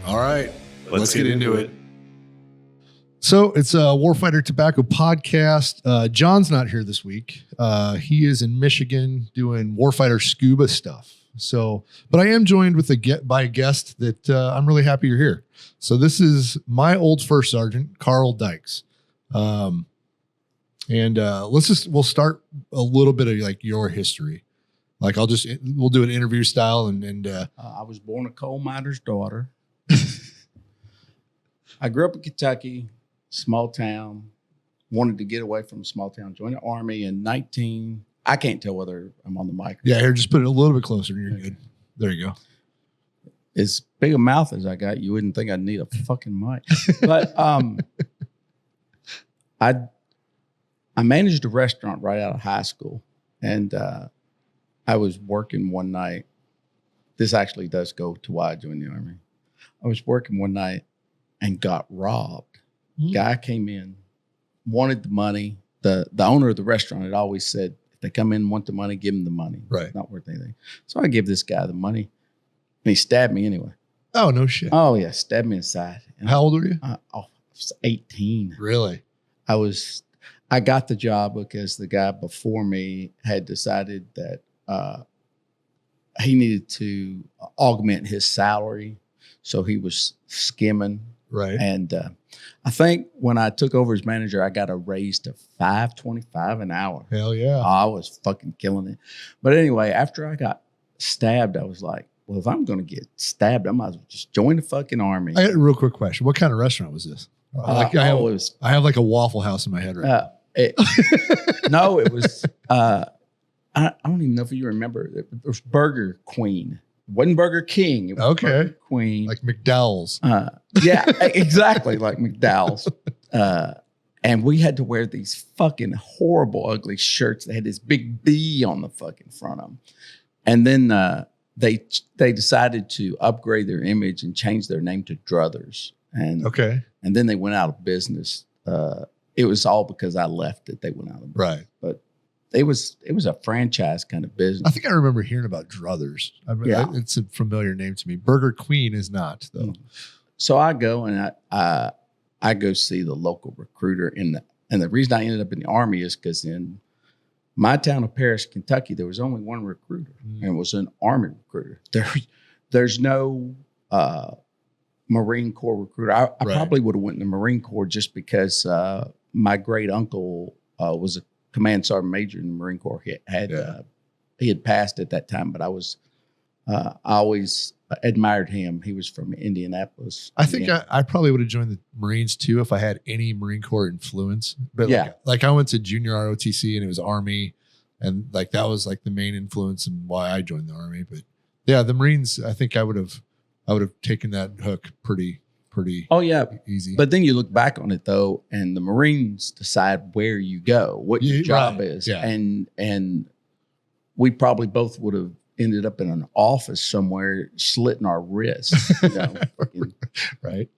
All right, let's get into it. So it's a Warfighter Tobacco podcast. John's not here this week. He is in Michigan doing Warfighter scuba stuff. So, but I am joined with by a guest that I'm really happy you're here. So this is my old first sergeant, Carl Dykes. We'll start a little bit of like your history. Like we'll do an interview style and I was born a coal miner's daughter. I grew up in Kentucky, small town, wanted to get away from a small town, joined the Army in I can't tell whether I'm on the mic. Yeah, here, just put it a little bit closer and you're good. There you go. As big a mouth as I got, you wouldn't think I'd need a fucking mic. But I managed a restaurant right out of high school, and I was working one night. This actually does go to why I joined the Army. I was working one night and got robbed. Guy came in, wanted the money. The owner of the restaurant had always said, if they come in and want the money, give them the money. Right. It's not worth anything. So I give this guy the money, and he stabbed me anyway. Oh, no shit. Oh, yeah, stabbed me inside. And How old were you? I was 18. Really? I got the job because the guy before me had decided that he needed to augment his salary. So he was skimming. Right. And I think when I took over as manager, I got a raise to $5.25 an hour. Hell yeah. I was fucking killing it. But anyway, after I got stabbed, I was like, well, if I'm going to get stabbed, I might as well just join the fucking Army. I got a real quick question. What kind of restaurant was this? I have like a Waffle House in my head right now. No, it was, I don't even know if you remember. It was Burger Queen. It wasn't Burger King. It was Burger Queen. Like McDowell's. Yeah, exactly. Like McDowell's. And we had to wear these fucking horrible, ugly shirts that had this big B on the fucking front of them. And then they decided to upgrade their image and change their name to Druthers. And then they went out of business. It was all because I left that they went out of business. Right. But it was a franchise kind of business. I think I remember hearing about Druthers. It's a familiar name to me. Burger Queen is not, though. So I go and I go see the local recruiter and the reason I ended up in the Army is because in my town of Paris, Kentucky, there was only one recruiter, and it was an Army recruiter. There's no Marine Corps recruiter. I probably would have went in the Marine Corps just because my great uncle was a command sergeant major in the Marine Corps. He had passed at that time, but I always admired him. He was from Indianapolis. I think I probably would have joined the Marines too if I had any Marine Corps influence. But like I went to junior ROTC and it was Army, and like that was like the main influence and why I joined the Army. But yeah, the Marines, I think I would have taken that hook pretty easy. But then you look back on it though, and the Marines decide where you go, what your job is. Yeah. And we probably both would have ended up in an office somewhere slitting our wrists. Right.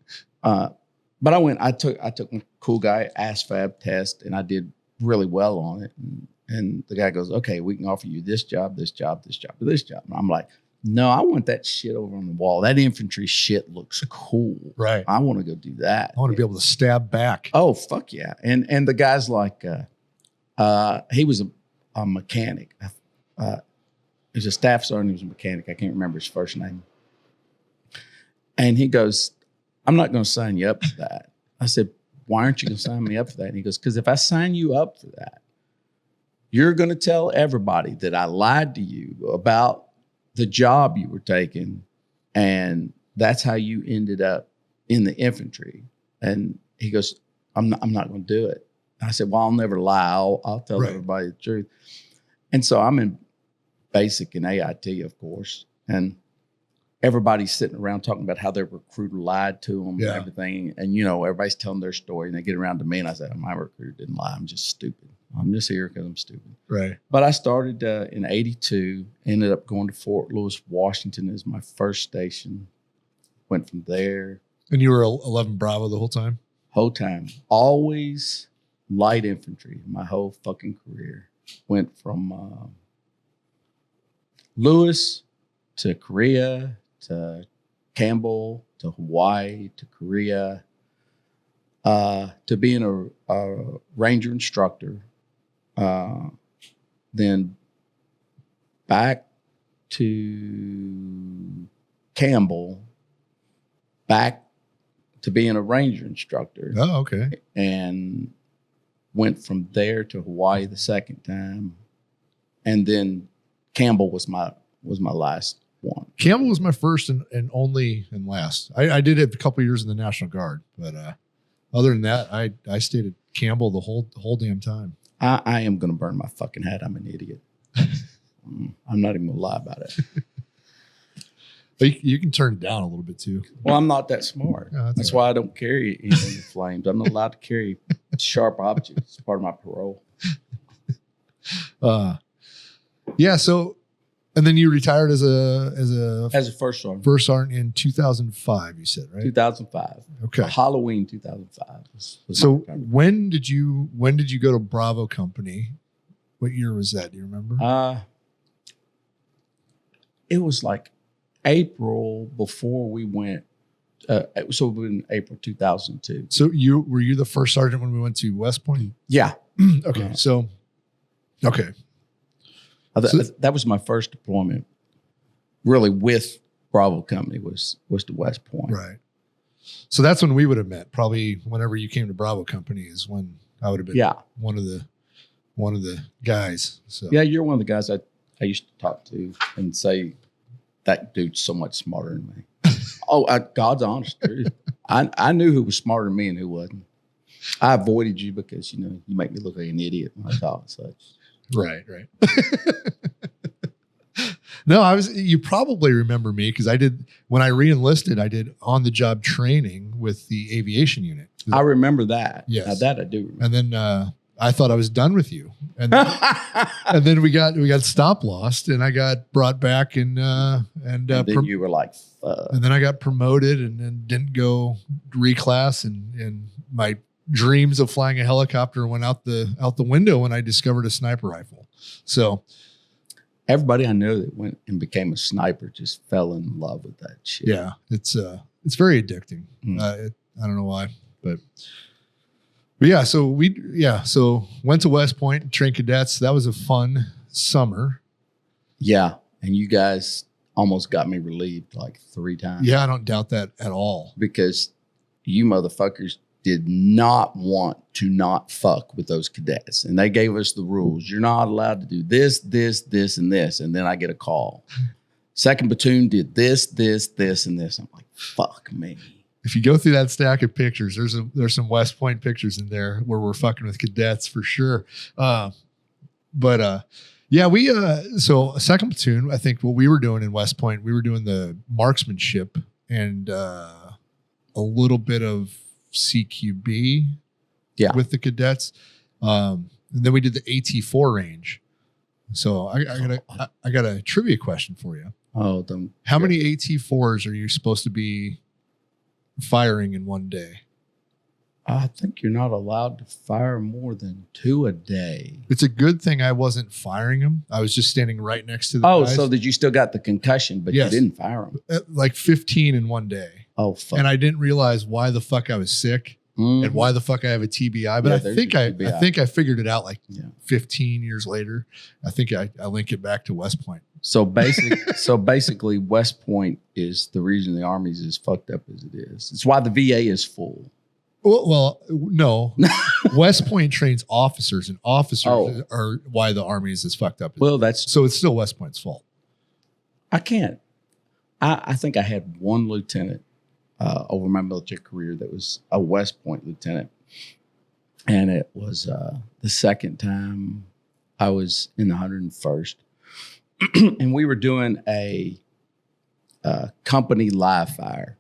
But I took a cool guy ASVAB test and I did really well on it. And the guy goes, okay, we can offer you this job, this job, this job, this job. And I'm like, no, I want that shit over on the wall. That infantry shit looks cool. Right. I want to go do that. I want to be able to stab back. Oh, fuck yeah. And the guy's like, he was a mechanic. He was a staff sergeant. He was a mechanic. I can't remember his first name. And he goes, I'm not going to sign you up for that. I said, why aren't you going to sign me up for that? And he goes, because if I sign you up for that, you're going to tell everybody that I lied to you about the job you were taking, and that's how you ended up in the infantry. And he goes, I'm not going to do it. I said, well, I'll never lie. I'll tell everybody the truth. And so I'm in basic and AIT, of course, and everybody's sitting around talking about how their recruiter lied to them and everything. And, everybody's telling their story, and they get around to me, and I said, my recruiter didn't lie. I'm just stupid. I'm just here because I'm stupid. Right. But I started in 82, ended up going to Fort Lewis, Washington as my first station. Went from there. And you were 11 Bravo the whole time? Whole time. Always light infantry my whole fucking career. Went from Lewis to Korea to Campbell to Hawaii to Korea to being a Ranger instructor, then back to Campbell, back to being a Ranger instructor. Oh, okay. And went from there to Hawaii the second time. And then Campbell was my last one. Campbell was my first and only and last. I did it a couple of years in the National Guard, but other than that, I stayed at Campbell the whole damn time. I am going to burn my fucking head. I'm an idiot. I'm not even going to lie about it. But you can turn it down a little bit too. Well, I'm not that smart. Oh, that's why I don't carry anything with flames. I'm not allowed to carry sharp objects. It's part of my parole. Yeah. So, and then you retired as a first sergeant. First sergeant in 2005. You said, right? 2005. Okay. Halloween 2005. Was so when did you go to Bravo Company? What year was that? Do you remember? It was like April before we went. So in April 2002. So were you the first sergeant when we went to West Point? Yeah. Okay. So, okay. That was my first deployment, really, with Bravo Company was to West Point. Right. So that's when we would have met. Probably whenever you came to Bravo Company is when I would have been one of the guys. So yeah, you're one of the guys I used to talk to and say, that dude's so much smarter than me. God's honest truth. I knew who was smarter than me and who wasn't. I avoided you because, you make me look like an idiot when I talk and such. Right. No, you probably remember me because when I re-enlisted, I did on-the-job training with the aviation unit. I remember that. Yes. Now that I do remember. And then I thought I was done with you. And then we got stop lost and I got brought back and then you were like, fuck. And then I got promoted and then didn't go reclass and my dreams of flying a helicopter went out the window when I discovered a sniper rifle. So everybody I know that went and became a sniper just fell in love with that shit. Yeah, it's very addicting. I don't know why, but yeah. So went to West Point, trained cadets. That was a fun summer. Yeah, and you guys almost got me relieved like 3 times. Yeah, I don't doubt that at all. Because you motherfuckers did not want to not fuck with those cadets. And they gave us the rules. You're not allowed to do this, this, this, and this. And then I get a call. Second platoon did this, this, this, and this. I'm like, fuck me. If you go through that stack of pictures, there's some West Point pictures in there where we're fucking with cadets for sure. Yeah, so second platoon, I think what we were doing in West Point, we were doing the marksmanship and a little bit of CQB with the cadets. And then we did the AT4 range. So I got a trivia question for you. How many AT4s are you supposed to be firing in one day? I think you're not allowed to fire more than 2 a day. It's a good thing I wasn't firing them. I was just standing right next to the guys. So that you still got the concussion, but you didn't fire them. Like 15 in one day. Oh, fuck. And I didn't realize why the fuck I was sick and why the fuck I have a TBI. But I think I figured it out like 15 years later. I think I link it back to West Point. So basically, West Point is the reason the Army's as fucked up as it is. It's why the VA is full. Well, no. West Point trains officers, and officers are why the Army is as fucked up. Well, so it's still West Point's fault. I can't. I think I had one lieutenant over my military career that was a West Point lieutenant, and it was the second time I was in the 101st, and we were doing a company live fire,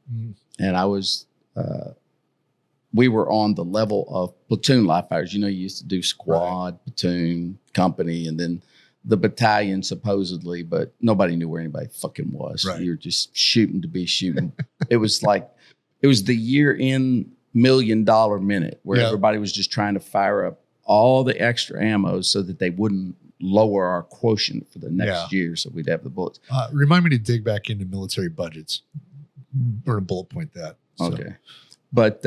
and I was. We were on the level of platoon live fires. You used to do squad, platoon, company, and then the battalion supposedly, but nobody knew where anybody fucking was. Right. You were just shooting to be shooting. It was the year-end $1 million minute where everybody was just trying to fire up all the extra ammo so that they wouldn't lower our quotient for the next year so we'd have the bullets. Remind me to dig back into military budgets. We're gonna bullet point that. So. Okay. But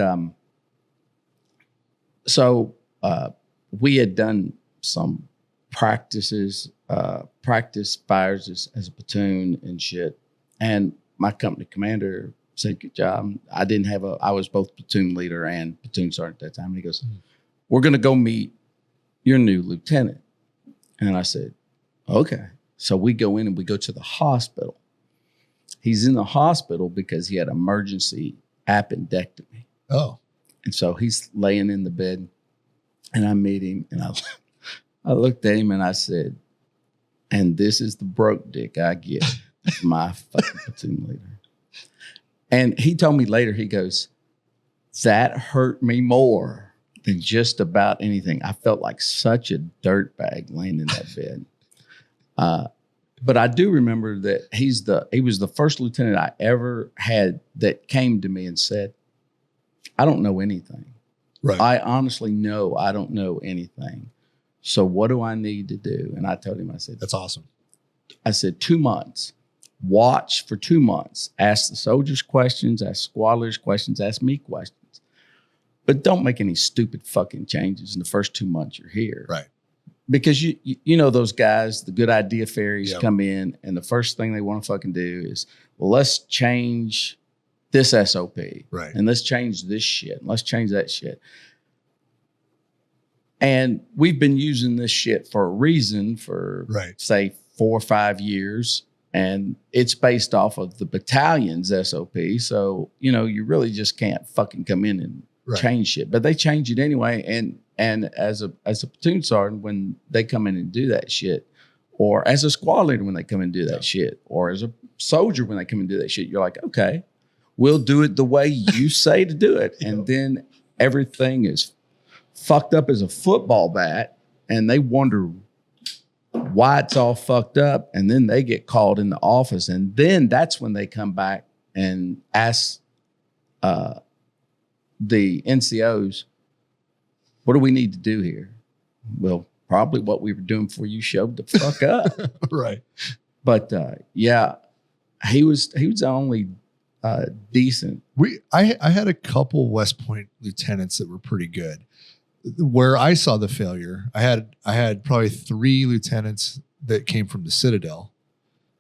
so we had done some practices, practice fires as a platoon and shit. And my company commander said, good job. I was both platoon leader and platoon sergeant at that time. And he goes, we're going to go meet your new lieutenant. And I said, okay. So we go in and we go to the hospital. He's in the hospital because he had emergency appendectomy. Oh. And so he's laying in the bed and I meet him and I looked at him and I said, and this is the broke dick I get as my fucking platoon leader. And he told me later, he goes, that hurt me more than just about anything. I felt like such a dirtbag laying in that bed. But I do remember that he was the first lieutenant I ever had that came to me and said, I don't know anything. Right. I honestly know I don't know anything. So what do I need to do? And I told him, I said, that's awesome. I said, 2 months. Watch for 2 months. Ask the soldiers questions, ask squad leaders questions, ask me questions. But don't make any stupid fucking changes in the first 2 months you're here. Right. Because you know those guys, the good idea fairies Yep. come in and the first thing they want to fucking do is, well, let's change this SOP. Right. And let's change this shit. And let's change that shit. And we've been using this shit for a reason for, say, 4 or 5 years. And it's based off of the battalion's SOP. So, you really just can't fucking come in and change shit. But they change it anyway. And as a platoon sergeant, when they come in and do that shit, or as a squad leader when they come in and do that shit, or as a soldier when they come and do that shit, you're like, okay, we'll do it the way you say to do it. And then everything is fucked up as a football bat, and they wonder why it's all fucked up. And then they get called in the office, and then that's when they come back and ask the NCOs, what do we need to do here? Well, probably what we were doing before you showed the fuck up. Right. But yeah, he was the only decent. I had a couple West Point lieutenants that were pretty good. Where I saw the failure, I had probably 3 lieutenants that came from the Citadel.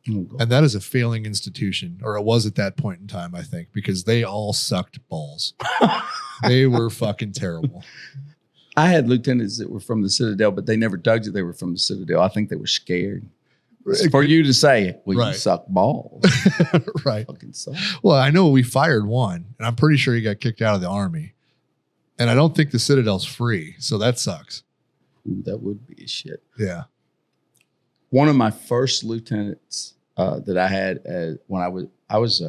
Oh, God. And that is a failing institution, or it was at that point in time, I think, because they all sucked balls. They were fucking terrible. I had lieutenants that were from the Citadel, but they never dug that they were from the Citadel. I think they were scared. For you to say, well, you suck balls. Right. Fucking suck. Well, I know we fired one, and I'm pretty sure he got kicked out of the Army. And I don't think the Citadel's free, so that sucks. Ooh, that would be a shit. Yeah. One of my first lieutenants that I had when I was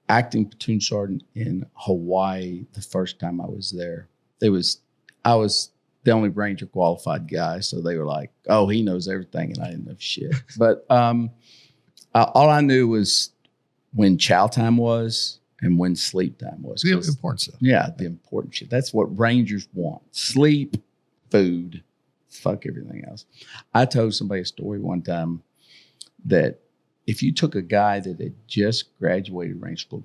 acting platoon sergeant in Hawaii the first time I was there. I was the only Ranger qualified guy, so they were like, "Oh, he knows everything," and I didn't know shit. But all I knew was when chow time was and when sleep time was. The important stuff. Yeah, the important shit. That's what Rangers want: sleep, food, fuck everything else. I told somebody a story one time that if you took a guy that had just graduated Ranger School,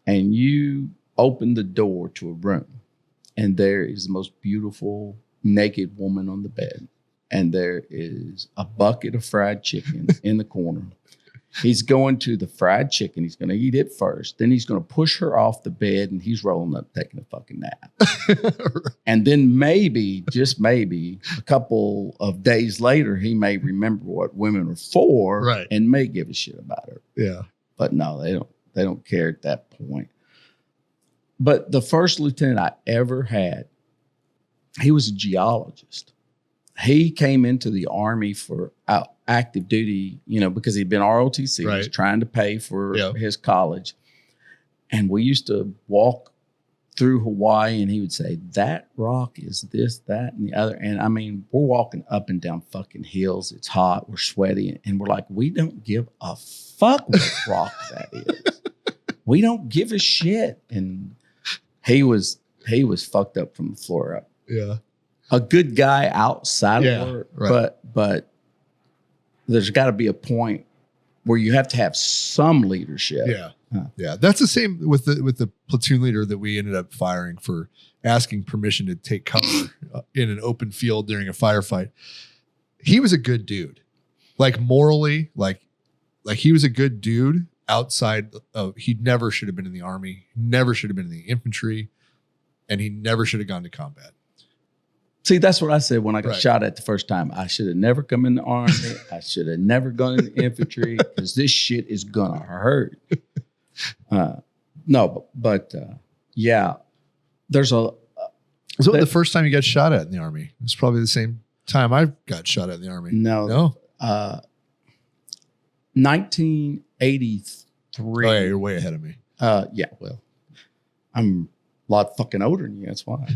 and you opened the door to a room, and there is the most beautiful naked woman on the bed, and there is a bucket of fried chicken in the corner. He's going to the fried chicken. He's going to eat it first. Then he's going to push her off the bed, and he's rolling up, taking a fucking nap. And then maybe, just maybe, a couple of days later, he may remember what women are for, and may give a shit about her. Yeah. But no, they don't care at that point. But the first lieutenant I ever had, he was a geologist. He came into the Army for active duty, because he'd been ROTC. He was trying to pay for his college. And we used to walk through Hawaii, and he would say, that rock is this, that, and the other. And I mean, we're walking up and down fucking hills. It's hot. We're sweaty. And we're like, we don't give a fuck what rock that is. We don't give a shit. And he was fucked up from the floor up. Yeah. A good guy outside of work, but there's got to be a point where you have to have some leadership. Yeah. Yeah. That's the same with the platoon leader that we ended up firing for asking permission to take cover in an open field during a firefight. He was a good dude. Like morally, like he was a good dude outside of, he never should have been in the Army, never should have been in the infantry, and he never should have gone to combat. See, that's what I said when I got Right. shot at the first time. I should have never come in the Army. I should have never gone in the infantry because this shit is gonna hurt. Yeah, there's a. So the first time you got shot at in the Army? It's probably the same time I got shot at in the Army. No. 1983. Oh yeah, you're way ahead of me. Yeah, well, I'm a lot fucking older than you. That's why.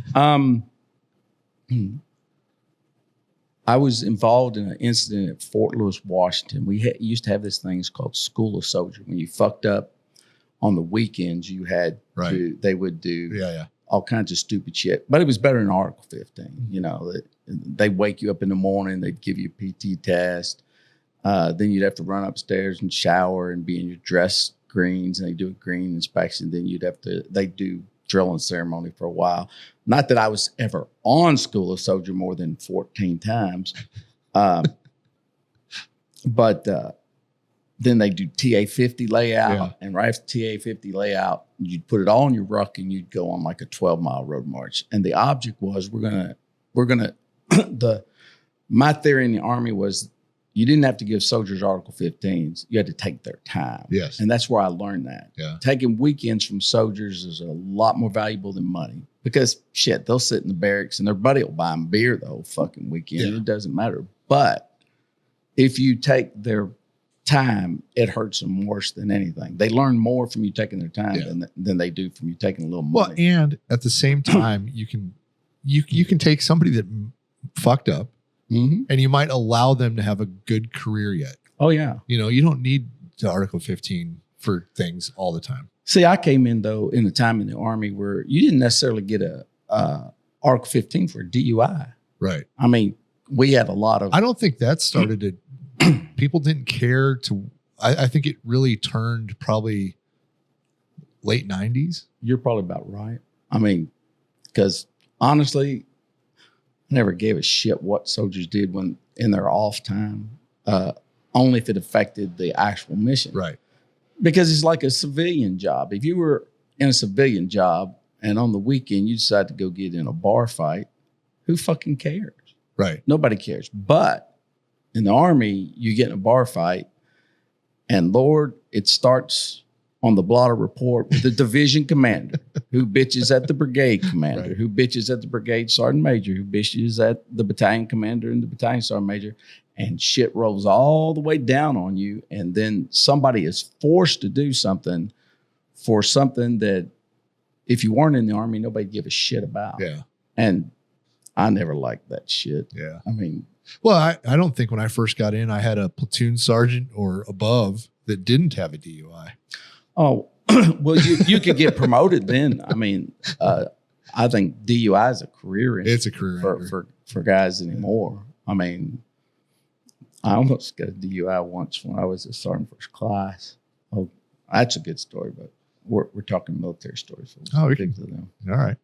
I was involved in an incident at Fort Lewis, Washington. We used to have this thing called School of Soldier. When you fucked up on the weekends, you had to, they would do all kinds of stupid shit. But it was better than Article 15. You know, they wake you up in the morning, they'd give you a PT test. Then you'd have to run upstairs and shower and be in your dress greens, and they do a green inspection. Then they do drilling ceremony for a while. Not that I was ever on School of Soldier more than 14 times. But then they do TA-50 layout. Yeah. And right after TA-50 layout, you'd put it all in your ruck and you'd go on like a 12-mile road march. And the object was my theory in the Army was you didn't have to give soldiers Article 15s. You had to take their time. Yes. And that's where I learned that. Yeah. Taking weekends from soldiers is a lot more valuable than money because shit, they'll sit in the barracks and their buddy will buy them beer the whole fucking weekend. Yeah. It doesn't matter. But if you take their time, it hurts them worse than anything. They learn more from you taking their time than they do from you taking a little money. Well, and at the same time, you can take somebody that fucked up, and you might allow them to have a good career yet. Oh yeah. You know, you don't need to Article 15 for things all the time. See, I came in though in the time in the Army where you didn't necessarily get a Article 15 for a DUI. Right. I mean, we had a lot of. I don't think that started to. People didn't care to. I think it really turned probably late 90s. You're probably about right. I mean, because honestly, I never gave a shit what soldiers did when in their off time, only if it affected the actual mission. Right. Because it's like a civilian job. If you were in a civilian job and on the weekend you decide to go get in a bar fight, who fucking cares? Right. Nobody cares. But in the Army, you get in a bar fight, and Lord, it starts on the blotter report with the division commander who bitches at the brigade commander, who bitches at the brigade sergeant major, who bitches at the battalion commander and the battalion sergeant major, and shit rolls all the way down on you. And then somebody is forced to do something for something that if you weren't in the Army, nobody'd give a shit about. Yeah. And I never liked that shit. Yeah. I mean, well, I don't think when I first got in, I had a platoon sergeant or above that didn't have a DUI. Oh, well, you could get promoted then. I mean, I think DUI is a career. It's a career for guys anymore. I mean, I almost got a DUI once when I was a sergeant first class. Oh, that's a good story, but we're talking military stories. So we can do them. All right.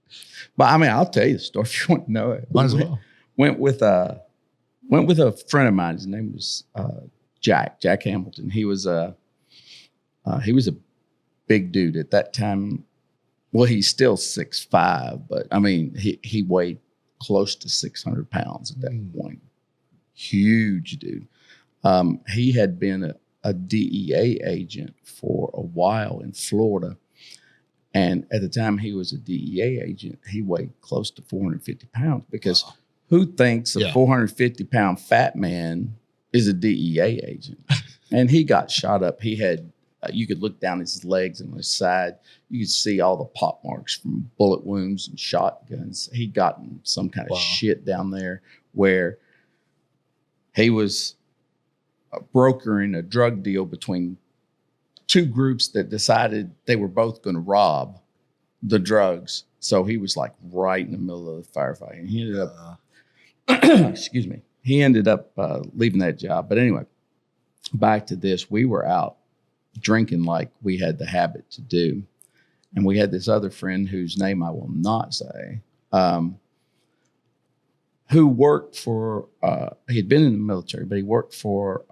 But I mean, I'll tell you the story if you want to know it. Might as well. Went with a friend of mine. His name was Jack Hamilton. He was a big dude at that time. Well, he's still 6'5", but I mean, he weighed close to 600 pounds at that point. Huge dude. He had been a DEA agent for a while in Florida. And at the time he was a DEA agent, he weighed close to 450 pounds because who thinks a 450-pound fat man is a DEA agent? And he got shot up. He had, you could look down his legs and on his side. You could see all the pop marks from bullet wounds and shotguns. He'd gotten some kind of shit down there where he was brokering a drug deal between two groups that decided they were both going to rob the drugs. So he was like right in the middle of the firefight. And he ended up, excuse me, he ended up leaving that job. But anyway, back to this, we were out drinking like we had the habit to do. And we had this other friend whose name I will not say, who worked for, he had been in the military, but he worked for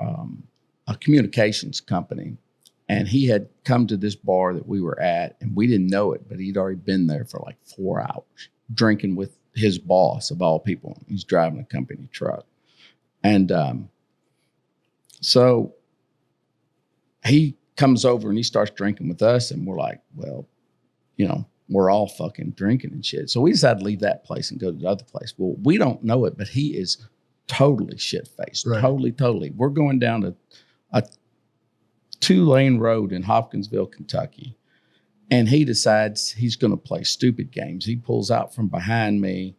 a communications company. And he had come to this bar that we were at, and we didn't know it, but he'd already been there for like 4 hours drinking with his boss of all people. He's driving a company truck. And so he comes over and he starts drinking with us, and we're like, well, you know, we're all fucking drinking and shit. So we decided to leave that place and go to the other place. Well, we don't know it, but he is totally shit-faced. Right. Totally. We're going down a 2-lane road in Hopkinsville, Kentucky. And he decides he's going to play stupid games. He pulls out from behind me,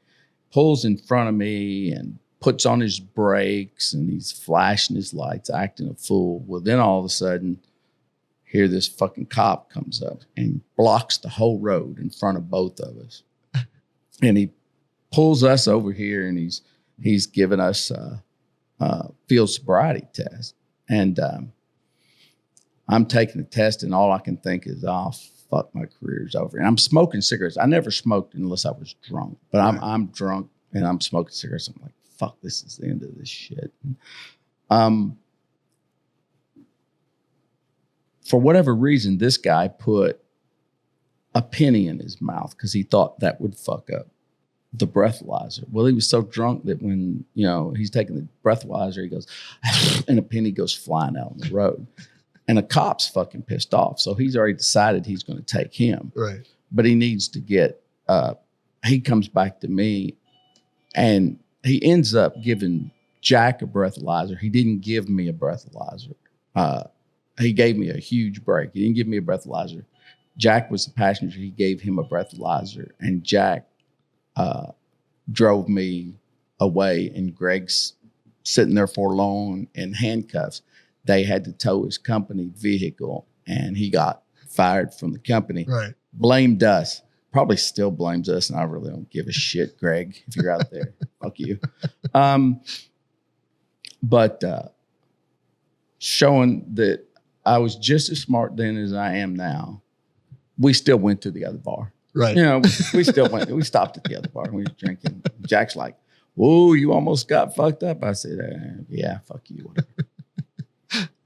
pulls in front of me, and puts on his brakes, and he's flashing his lights, acting a fool. Well, then all of a sudden, here this fucking cop comes up and blocks the whole road in front of both of us. And he pulls us over here, and he's giving us a field sobriety test. And I'm taking the test, and all I can think is, oh, fuck, my career's over. And I'm smoking cigarettes. I never smoked unless I was drunk. But I'm drunk, and I'm smoking cigarettes. I'm like, fuck, this is the end of this shit. For whatever reason, this guy put a penny in his mouth because he thought that would fuck up the breathalyzer. Well, he was so drunk that when, you know, he's taking the breathalyzer, he goes, and a penny goes flying out on the road. And a cop's fucking pissed off. So he's already decided he's going to take him. Right. But he needs to get, he comes back to me, and he ends up giving Jack a breathalyzer. He didn't give me a breathalyzer. He gave me a huge break. He didn't give me a breathalyzer. Jack was the passenger. He gave him a breathalyzer, and Jack drove me away, and Greg's sitting there forlorn in handcuffs. They had to tow his company vehicle, and he got fired from the company. Right. Blamed us. Probably still blames us, and I really don't give a shit, Greg, if you're out there. Fuck you. But showing that I was just as smart then as I am now, we still went to the other bar. Right. You know, we still went. We stopped at the other bar and we were drinking. Jack's like, whoa, you almost got fucked up. I said, yeah, fuck you, whatever.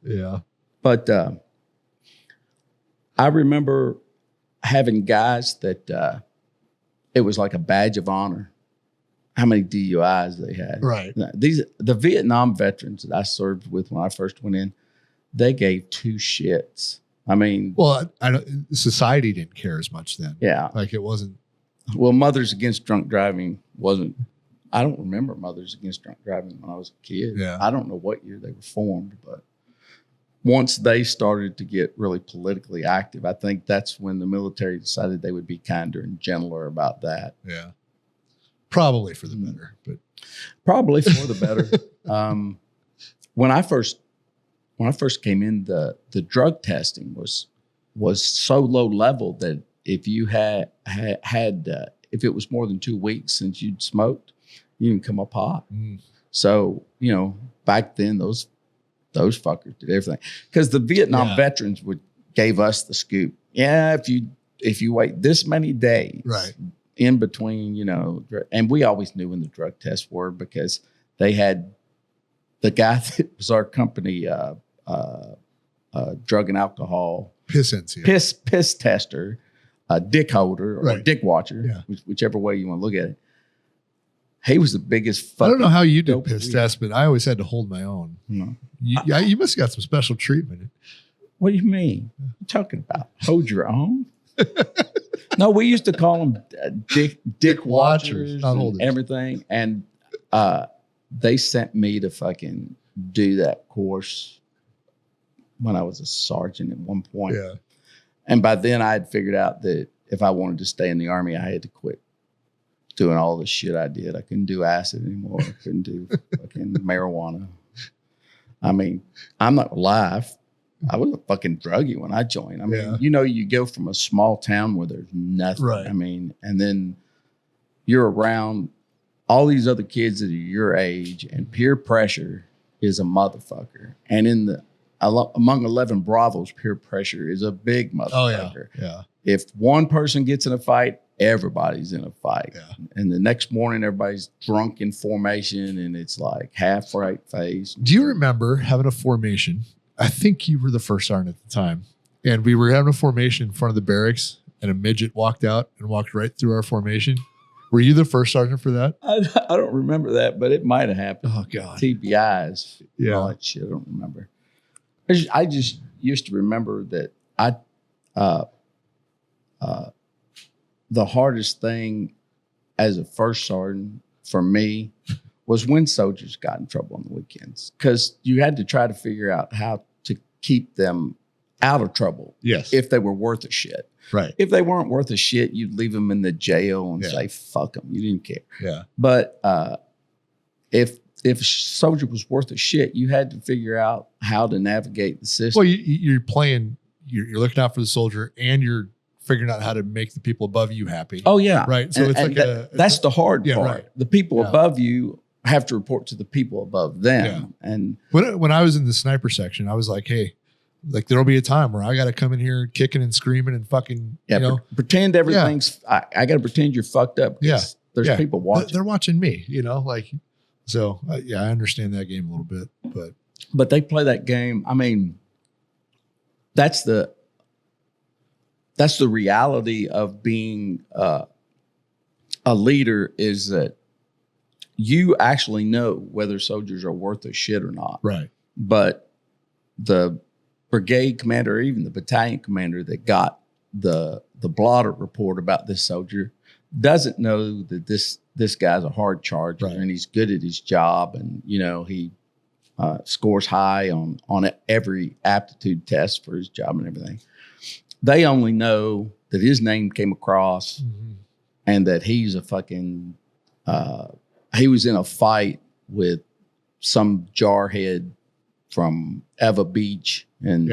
Yeah. But I remember having guys that it was like a badge of honor how many DUIs they had. Right. The Vietnam veterans that I served with when I first went in, they gave 2 shits. I mean, well, society didn't care as much then. Yeah. Like it wasn't. Well, Mothers Against Drunk Driving wasn't. I don't remember Mothers Against Drunk Driving when I was a kid. Yeah. I don't know what year they were formed, but once they started to get really politically active, I think that's when the military decided they would be kinder and gentler about that. Yeah. Probably for the better, but probably for the better. When I first came in, the drug testing was so low level that if you had if it was more than 2 weeks since you'd smoked, you didn't come up hot. So, you know, back then those fuckers did everything because the Vietnam veterans gave us the scoop. Yeah, if you wait this many days, right, in between, you know, and we always knew when the drug tests were because they had the guy that was our company drug and alcohol piss tester, dick holder or dick watcher, whichever way you want to look at it. He was the biggest. I don't know how you did piss tests, but I always had to hold my own. No. You must have got some special treatment. What do you mean? What are you talking about? Hold your own? No, we used to call them dick watchers and everything. And they sent me to fucking do that course when I was a sergeant at one point. Yeah. And by then I had figured out that if I wanted to stay in the Army, I had to quit doing all the shit I did. I couldn't do acid anymore. I couldn't do fucking marijuana. I mean, I'm not gonna lie. I was a fucking druggie when I joined. I mean, you know, you go from a small town where there's nothing. Right. I mean, and then you're around all these other kids that are your age, and peer pressure is a motherfucker. And in among 11 Bravos, peer pressure is a big motherfucker. Yeah. If one person gets in a fight, everybody's in a fight. Yeah. And the next morning, everybody's drunk in formation, and it's like half right face. Do you remember having a formation? I think you were the first sergeant at the time. And we were having a formation in front of the barracks, and a midget walked out and walked right through our formation. Were you the first sergeant for that? I don't remember that, but it might have happened. Oh, God. TBIs. Yeah. All that shit. I don't remember. I just used to remember that the hardest thing as a first sergeant for me was when soldiers got in trouble on the weekends, because you had to try to figure out how to keep them out of trouble. Yes. If they were worth a shit. Right. If they weren't worth a shit, you'd leave them in the jail and say, fuck them. You didn't care. Yeah. But if a soldier was worth a shit, you had to figure out how to navigate the system. Well, you're playing, you're looking out for the soldier, and you're figuring out how to make the people above you happy. Oh, yeah. Right. So it's like that's the hard part. Right. The people above you have to report to the people above them. Yeah. And when I was in the sniper section, I was like, hey, like there'll be a time where I got to come in here kicking and screaming and fucking, pretend everything's, I got to pretend you're fucked up. There's people watching. They're watching me, like, so I understand that game a little bit, but they play that game. I mean, that's the reality of being a leader, is that you actually know whether soldiers are worth a shit or not. Right. But the brigade commander, or even the battalion commander that got the blotter report about this soldier, doesn't know that this guy's a hard charger, right, and he's good at his job, and he scores high on every aptitude test for his job and everything. They only know that his name came across, mm-hmm, and that he's a fucking he was in a fight with some jarhead from Eva Beach, and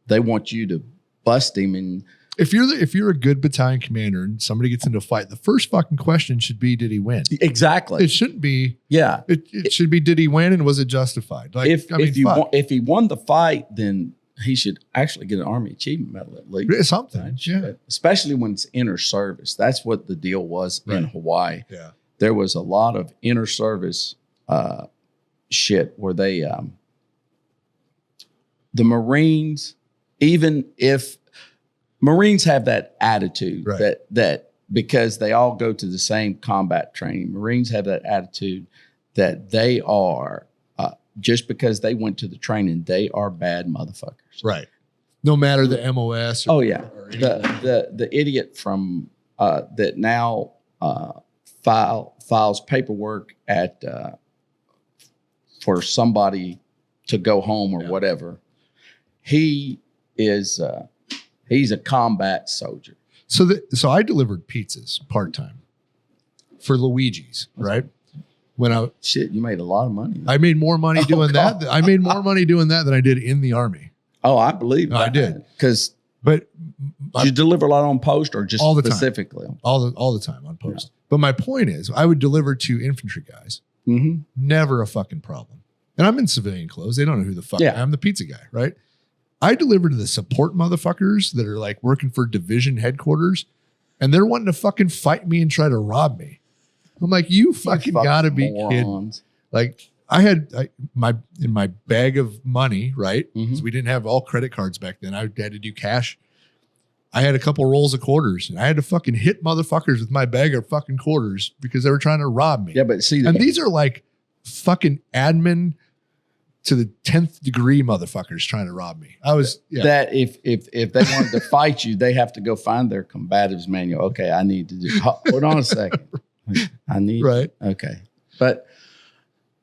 they want you to bust him. And if you're a good battalion commander and somebody gets into a fight, the first fucking question should be, did he win? Exactly. It shouldn't be. Yeah. It should be, did he win, and was it justified? Like, if he won the fight, then he should actually get an Army Achievement Medal at least. Something. Right? Yeah. Especially when it's inter service. That's what the deal was in Hawaii. Yeah. There was a lot of inter service shit where they the Marines, even if Marines have that attitude, right, that because they all go to the same combat training, Marines have that attitude that they are, just because they went to the training, they are bad motherfuckers. Right. No matter the MOS. Or the idiot from that now files paperwork at for somebody to go home or whatever. He is he's a combat soldier. So I delivered pizzas part-time for Luigi's, right? When you made a lot of money. I made more money doing that. I made more money doing that than I did in the Army. Oh, I believe that. I did. Did you deliver a lot on post, or just all the specifically? Time. All the time on post. Yeah. But my point is, I would deliver to infantry guys. Mm-hmm. Never a fucking problem. And I'm in civilian clothes. They don't know who the fuck I am. I'm the pizza guy, right? I deliver to the support motherfuckers that are like working for division headquarters, and they're wanting to fucking fight me and try to rob me. I'm like, you fucking gotta be kidding. Like, I had in my bag of money, right? Mm-hmm. So we didn't have all credit cards back then. I had to do cash. I had a couple rolls of quarters, and I had to fucking hit motherfuckers with my bag of fucking quarters because they were trying to rob me. Yeah, but see, and these are like fucking admin to the 10th degree motherfuckers trying to rob me. That if they wanted to fight you, they have to go find their combatives manual. Okay, I need to do. Hold on a second. I need. Right. Okay, but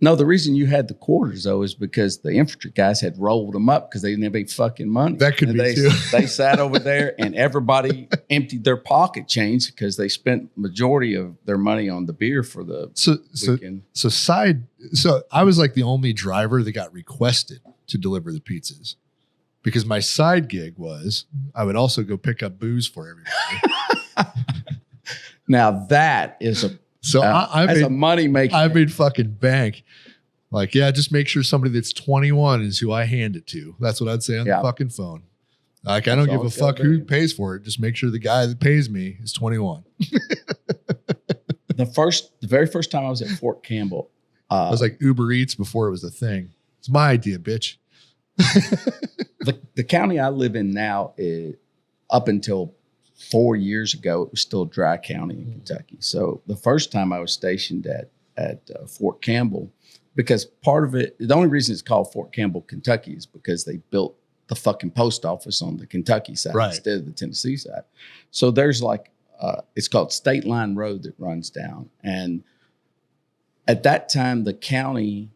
no, the reason you had the quarters though is because the infantry guys had rolled them up because they didn't have any fucking money. That could be too. They sat over there and everybody emptied their pocket change because they spent majority of their money on the beer for the weekend. So I was like the only driver that got requested to deliver the pizzas, because my side gig was I would also go pick up booze for everybody. Now that is a money making. I made fucking bank. Like, yeah, just make sure somebody that's 21 is who I hand it to. That's what I'd say on the fucking phone. Like, I don't give a fuck who pays for it. Just make sure the guy that pays me is 21. The very first time I was at Fort Campbell, it was like Uber Eats before it was a thing. It's my idea, bitch. the county I live in now is up until 4 years ago, it was still Dry County in Kentucky. So the first time I was stationed at Fort Campbell, because part of it, the only reason it's called Fort Campbell, Kentucky, is because they built the fucking post office on the Kentucky side instead of the Tennessee side. So there's like, it's called State Line Road that runs down. And at that time, the county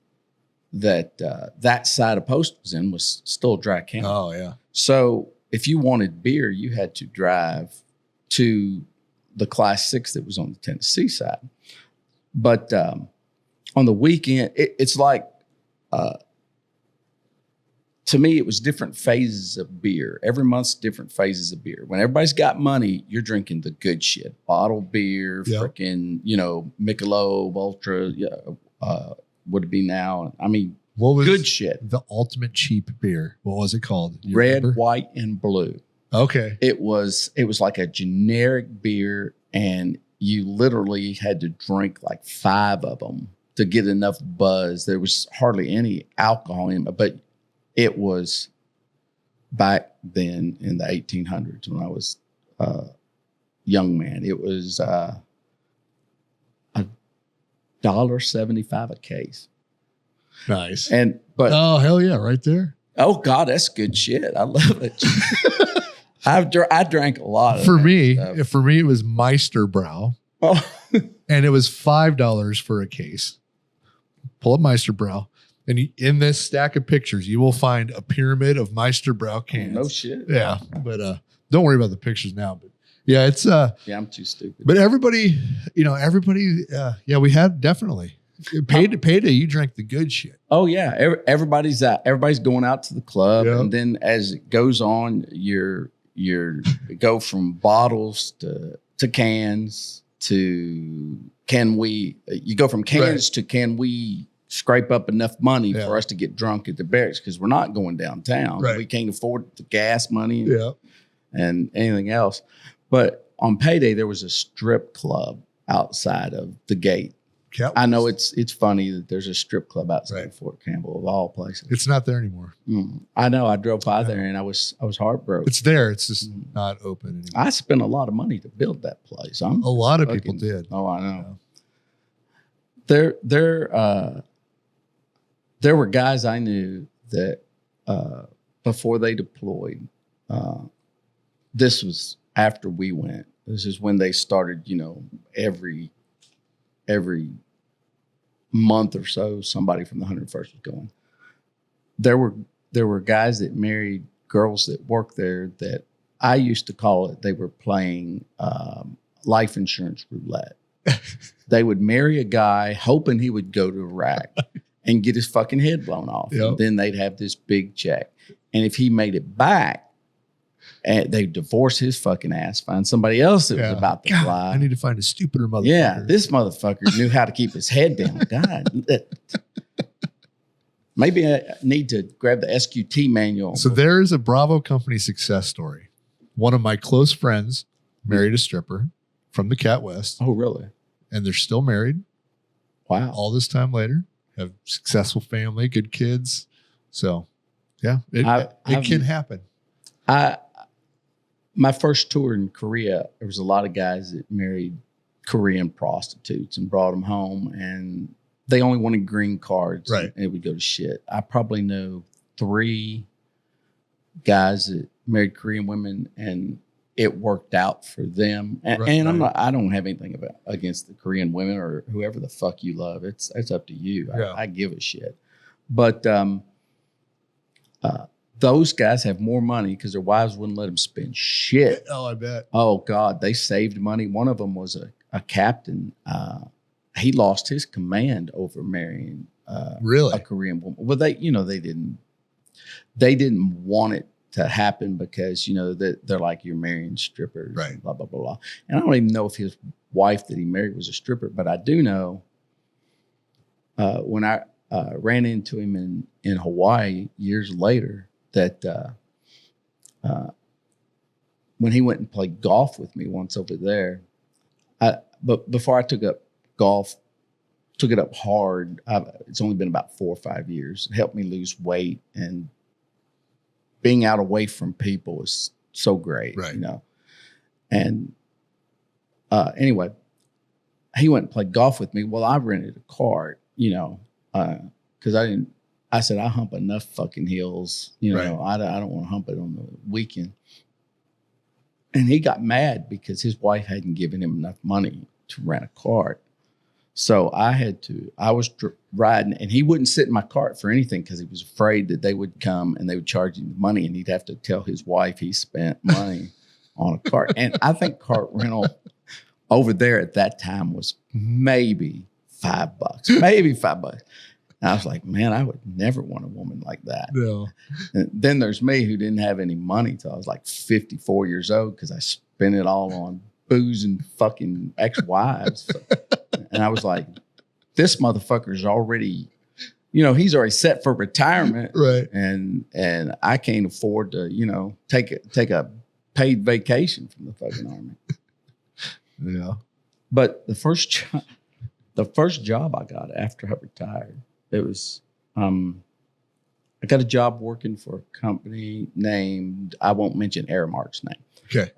that that side of post was in was still Dry County. Oh, yeah. So if you wanted beer, you had to drive to the Class 6 that was on the Tennessee side. But on the weekend, it's like, to me, it was different phases of beer. Every month's different phases of beer. When everybody's got money, you're drinking the good shit. Bottled beer, freaking, Michelob, Ultra, would it be now? I mean, what was good shit. The ultimate cheap beer? What was it called? Red, white, and blue. Okay. It was like a generic beer, and you literally had to drink like 5 of them to get enough buzz. There was hardly any alcohol in it, but it was back then in the 1800s when I was a young man. It was $1.75 a case. Nice. But oh, hell yeah, right there. Oh God, that's good shit. I love it. I drank a lot of For that me, stuff. for me, it was Meisterbrow. Oh. And it was $5 for a case. Pull up Meisterbrow. And in this stack of pictures, you will find a pyramid of Meisterbrow cans. No shit. Yeah. But don't worry about the pictures now. But yeah, it's yeah, I'm too stupid. But everybody, we had definitely payday, you drank the good shit. Oh yeah. Everybody's out. Everybody's going out to the club. Yep. And then as it goes on, you go from bottles to cans to you go from cans to can we scrape up enough money for us to get drunk at the barracks, because we're not going downtown. Right. We can't afford the gas money and anything else. But on payday, there was a strip club outside of the gate. I know it's funny that there's a strip club outside of Fort Campbell, of all places. It's not there anymore. I know. I drove by there and I was heartbroken. It's there. It's just not open anymore. I spent a lot of money to build that place. A lot of people did. Oh, I know. Yeah. There were guys I knew that before they deployed, this was after we went. This is when they started, every month or so, somebody from the 101st was going. There were guys that married girls that worked there that I used to call it, they were playing life insurance roulette. They would marry a guy hoping he would go to Iraq and get his fucking head blown off. Yep. And then they'd have this big check. And if he made it back, they'd divorce his fucking ass, find somebody else that was about to fly. I need to find a stupider motherfucker. Yeah, this motherfucker knew how to keep his head down. God. Maybe I need to grab the SGT manual. So there is a Bravo company success story. One of my close friends married a stripper from the Cat West. Oh, really? And they're still married. Wow. All this time later, have successful family, good kids. So yeah, it can happen. My first tour in Korea, there was a lot of guys that married Korean prostitutes and brought them home, and they only wanted green cards. Right. And it would go to shit. I probably know 3 guys that married Korean women, and it worked out for them. And, I don't have anything against the Korean women or whoever the fuck you love. It's up to you. Yeah. I give a shit. But those guys have more money because their wives wouldn't let them spend shit. Oh, I bet. Oh God, they saved money. One of them was a captain. He lost his command over marrying really a Korean woman. Well, they didn't want it to happen because they're like, you're marrying strippers, right? Blah blah blah blah. And I don't even know if his wife that he married was a stripper, but I do know when ran into him in Hawaii years later. That when he went and played golf with me once over there, but before I took up golf, took it up hard. It's only been about 4 or 5 years. It helped me lose weight, and being out away from people is so great, right. you know. And anyway, he went and played golf with me. Well, I rented a cart, you know, because I said, I hump enough fucking hills, you know, I don't want to hump it on the weekend. And he got mad because his wife hadn't given him enough money to rent a cart. So I was riding, and he wouldn't sit in my cart for anything because he was afraid that they would come and they would charge him the money, and he'd have to tell his wife he spent money on a cart. And I think cart rental over there at that time was maybe $5, maybe $5. And I was like, man, I would never want a woman like that. No. And then there's me who didn't have any money till I was like 54 years old because I spent it all on booze and fucking ex-wives. So, and I was like, this motherfucker's already, you know, he's already set for retirement. Right. And I can't afford to, you know, take a paid vacation from the fucking army. Yeah. But the first job I got after I retired, it was, I got a job working for a company named, I won't mention Aramark's name. Okay.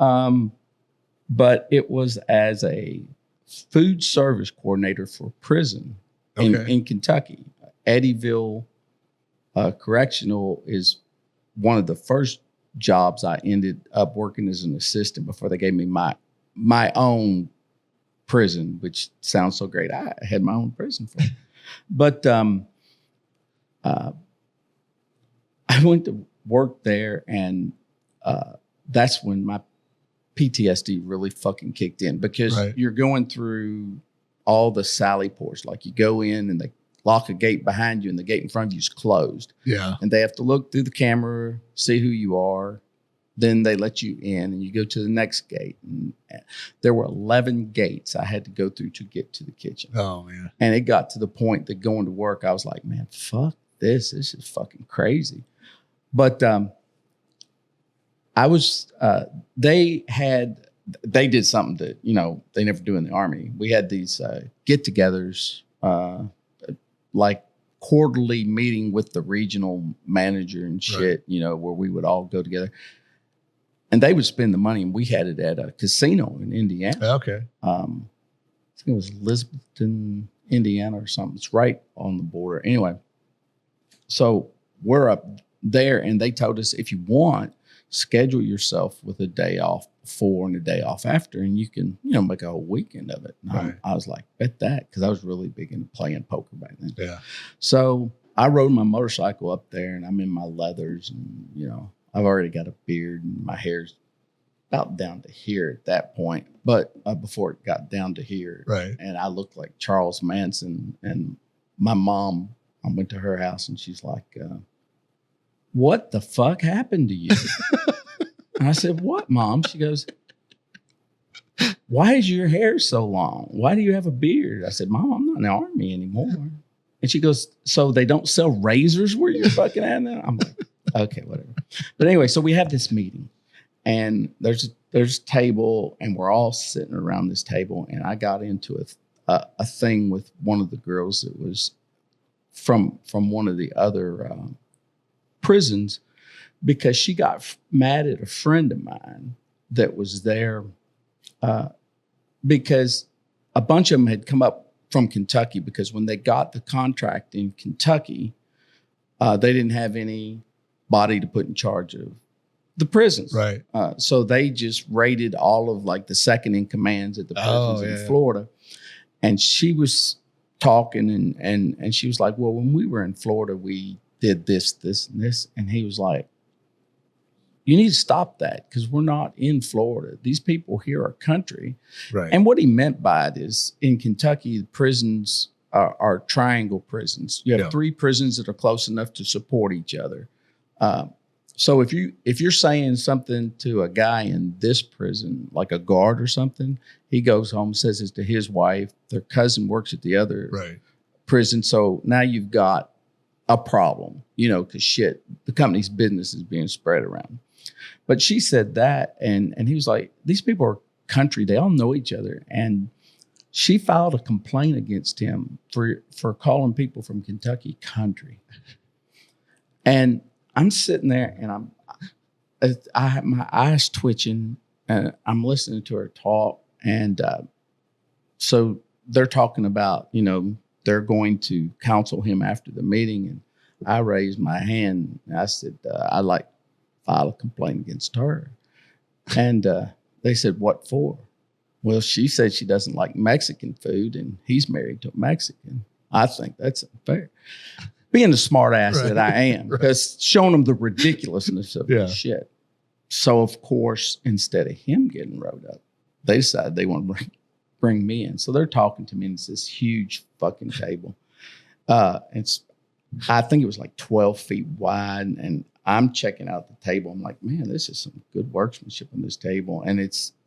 But it was as a food service coordinator for prison in Kentucky. Eddyville Correctional is one of the first jobs I ended up working as an assistant before they gave me my own prison, which sounds so great. I had my own prison for it. But I went to work there, and that's when my PTSD really fucking kicked in, because you're going through all the sally ports. Like, you go in and they lock a gate behind you, and the gate in front of you is closed. Yeah. And they have to look through the camera, see who you are. Then they let you in, and you go to the next gate. And there were 11 gates I had to go through to get to the kitchen. Oh, man. And it got to the point that going to work, I was like, man, fuck this. This is fucking crazy. But they did something that, you know, they never do in the Army. We had these get-togethers, like quarterly meeting with the regional manager and shit, you know, where we would all go together. And they would spend the money, and we had it at a casino in Indiana. Okay. I think it was Elizabethton, Indiana or something. It's right on the border. Anyway, so we're up there, and they told us, if you want, schedule yourself with a day off before and a day off after, and you can, you know, make a whole weekend of it. And I was like, bet that, because I was really big into playing poker back then. Yeah. So I rode my motorcycle up there, and I'm in my leathers, and, you know, I've already got a beard, and my hair's about down to here at that point. But before it got down to here, and I looked like Charles Manson. And my mom, I went to her house, and she's like, what the fuck happened to you? And I said, what, Mom? She goes, why is your hair so long? Why do you have a beard? I said, Mom, I'm not in the Army anymore. And she goes, so they don't sell razors where you're fucking at now? I'm like, okay, whatever. But anyway, so we have this meeting, and there's a table, and we're all sitting around this table. And I got into a thing with one of the girls that was from one of the other prisons, because she got mad at a friend of mine that was there, because a bunch of them had come up from Kentucky, because when they got the contract in Kentucky, they didn't have any body to put in charge of the prisons. Right. So they just raided all of, like, the second in commands at the prisons in Florida. And she was talking, and she was like, well, when we were in Florida, we did this, this, and this. And he was like, you need to stop that, because we're not in Florida. These people here are country. Right. And what he meant by it is, in Kentucky, the prisons are triangle prisons. You have 3 prisons that are close enough to support each other. So if you're saying something to a guy in this prison, like a guard or something, he goes home, says it to his wife. Their cousin works at the other prison. So now you've got a problem, because shit, the company's business is being spread around. But she said that, and he was like, these people are country. They all know each other. And she filed a complaint against him for calling people from Kentucky country. And I'm sitting there and I have my eyes twitching and I'm listening to her talk. And so they're talking about, they're going to counsel him after the meeting. And I raised my hand and I said, I'd like to file a complaint against her. And they said, what for? Well, she said she doesn't like Mexican food and he's married to a Mexican. I think that's unfair. Being the smart ass that I am, because showing them the ridiculousness of this shit. So, of course, instead of him getting rode up, they decided they want to bring me in. So they're talking to me and it's this huge fucking table. I think it was like 12 feet wide and I'm checking out the table. I'm like, man, this is some good workmanship on this table. And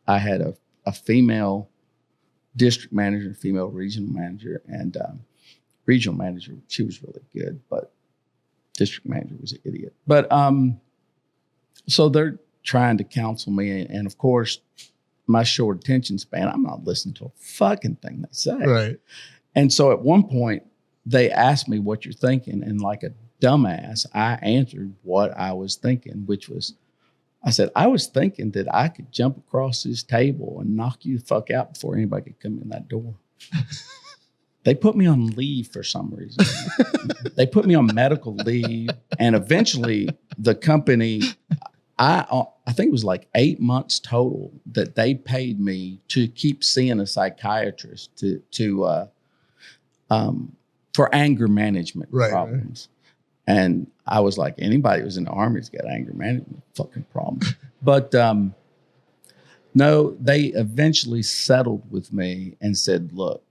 I had a female district manager, female regional manager, and regional manager, she was really good, but district manager was an idiot. But so they're trying to counsel me. And of course, my short attention span, I'm not listening to a fucking thing they say. Right. And so at one point, they asked me what you're thinking. And like a dumbass, I answered what I was thinking, which was, I said, I was thinking that I could jump across this table and knock you the fuck out before anybody could come in that door. They put me on leave for some reason. They put me on medical leave. And eventually the company, I think it was like 8 months total that they paid me to keep seeing a psychiatrist for anger management problems. Right. And I was like, anybody who's in the Army's got anger management fucking problems. But no, they eventually settled with me and said, look,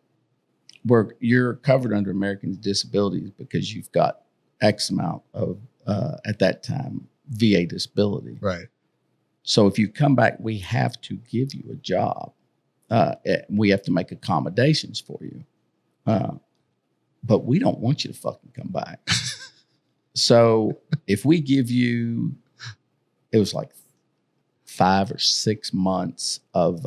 you're covered under Americans with Disabilities because you've got X amount of, at that time, VA disability. Right. So if you come back, we have to give you a job. We have to make accommodations for you. But we don't want you to fucking come back. So if we give you, it was like 5 or 6 months of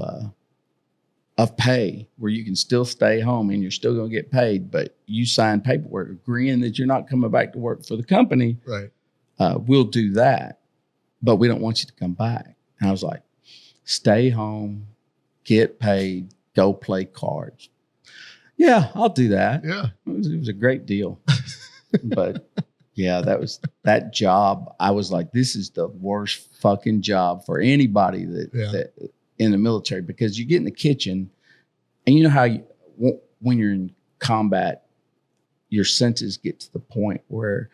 pay where you can still stay home and you're still going to get paid, but you sign paperwork agreeing that you're not coming back to work for the company. Right. We'll do that, but we don't want you to come back. And I was like, stay home, get paid, go play cards. Yeah, I'll do that. Yeah. It was a great deal. But yeah, that job. I was like, this is the worst fucking job for anybody that in the military, because you get in the kitchen and you know how when you're in combat, your senses get to the point where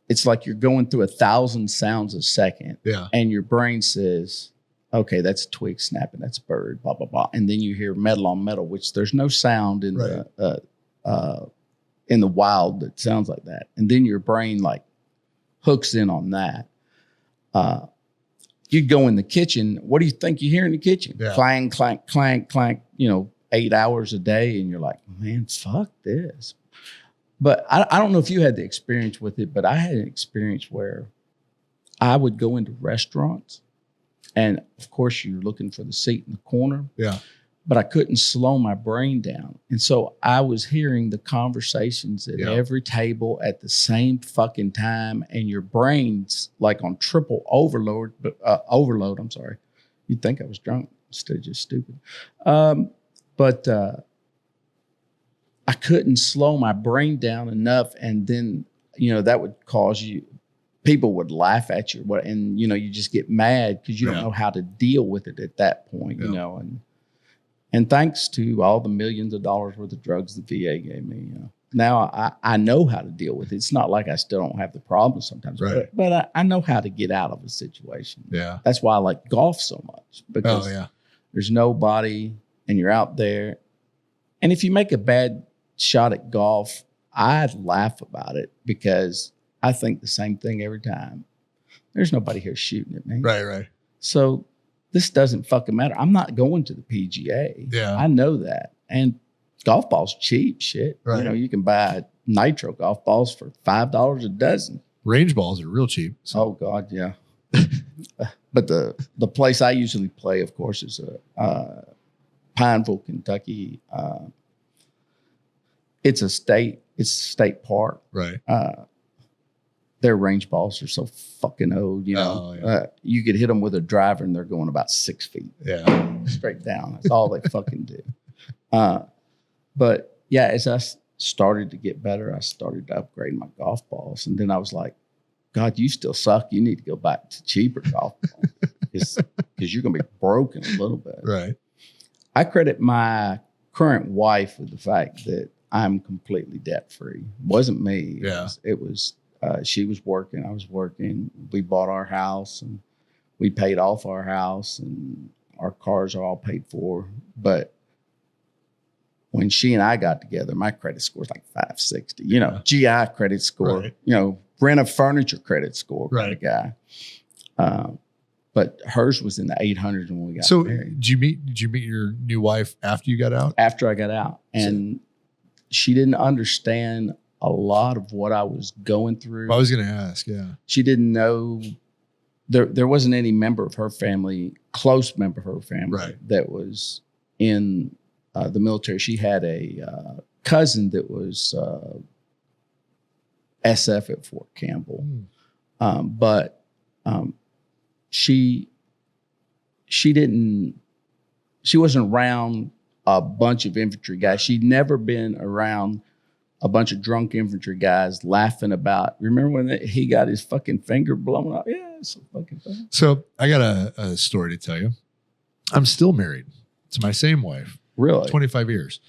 it's like you're going through 1,000 sounds a second. Yeah. And your brain says, okay, that's a twig snapping, that's a bird, blah, blah, blah. And then you hear metal on metal, which there's no sound in the wild that sounds like that. And then your brain like hooks in on that. You go in the kitchen. What do you think you hear in the kitchen? Yeah. Clang, clank, clank, clank, 8 hours a day. And you're like, man, fuck this. But I don't know if you had the experience with it, but I had an experience where I would go into restaurants and of course you're looking for the seat in the corner. Yeah. But I couldn't slow my brain down. And so I was hearing the conversations at every table at the same fucking time. And your brain's like on triple overload, I'm sorry. You'd think I was drunk instead of just stupid. But I couldn't slow my brain down enough. And then, that would cause people would laugh at you. And, you just get mad because you don't know how to deal with it at that point, And thanks to all the millions of dollars worth of drugs the VA gave me, now I know how to deal with it. It's not like I still don't have the problems sometimes, but I know how to get out of a situation. Yeah. That's why I like golf so much, because there's nobody and you're out there. And if you make a bad shot at golf, I'd laugh about it because I think the same thing every time. There's nobody here shooting at me. Right. So this doesn't fucking matter. I'm not going to the PGA. Yeah. I know that. And golf balls cheap shit. Right. You know, you can buy nitro golf balls for $5 a dozen. Range balls are real cheap. So. Oh God, yeah. But the place I usually play, of course, is Pineville, Kentucky. It's a state park. Right. Their range balls are so fucking old. You know, you could hit them with a driver and they're going about 6 feet. Yeah. Straight down. That's all they fucking do. But yeah, as I started to get better, I started to upgrade my golf balls, and then I was like, God, you still suck. You need to go back to cheaper golf balls because you're going to be broken a little bit. Right. I credit my current wife with the fact that I'm completely debt free. It wasn't me. Yeah. It was she was working. I was working. We bought our house and we paid off our house and our cars are all paid for. But when she and I got together, my credit score is like 560. You know, GI credit score. Right. You know, rent a furniture credit score kind of guy. But hers was in the 800s when we got married. Did you meet your new wife after you got out? After I got out, and she didn't understand a lot of what I was going through. I was going to ask. Yeah, she didn't know. There wasn't any member of her family, close member of her family, that was in the military. She had a cousin that was SF at Fort Campbell, but she wasn't around a bunch of infantry guys. She'd never been around a bunch of drunk infantry guys laughing about. Remember when he got his fucking finger blown out? Yeah, it's so fucking fun. So I got a story to tell you. I'm still married to my same wife. Really? 25 years.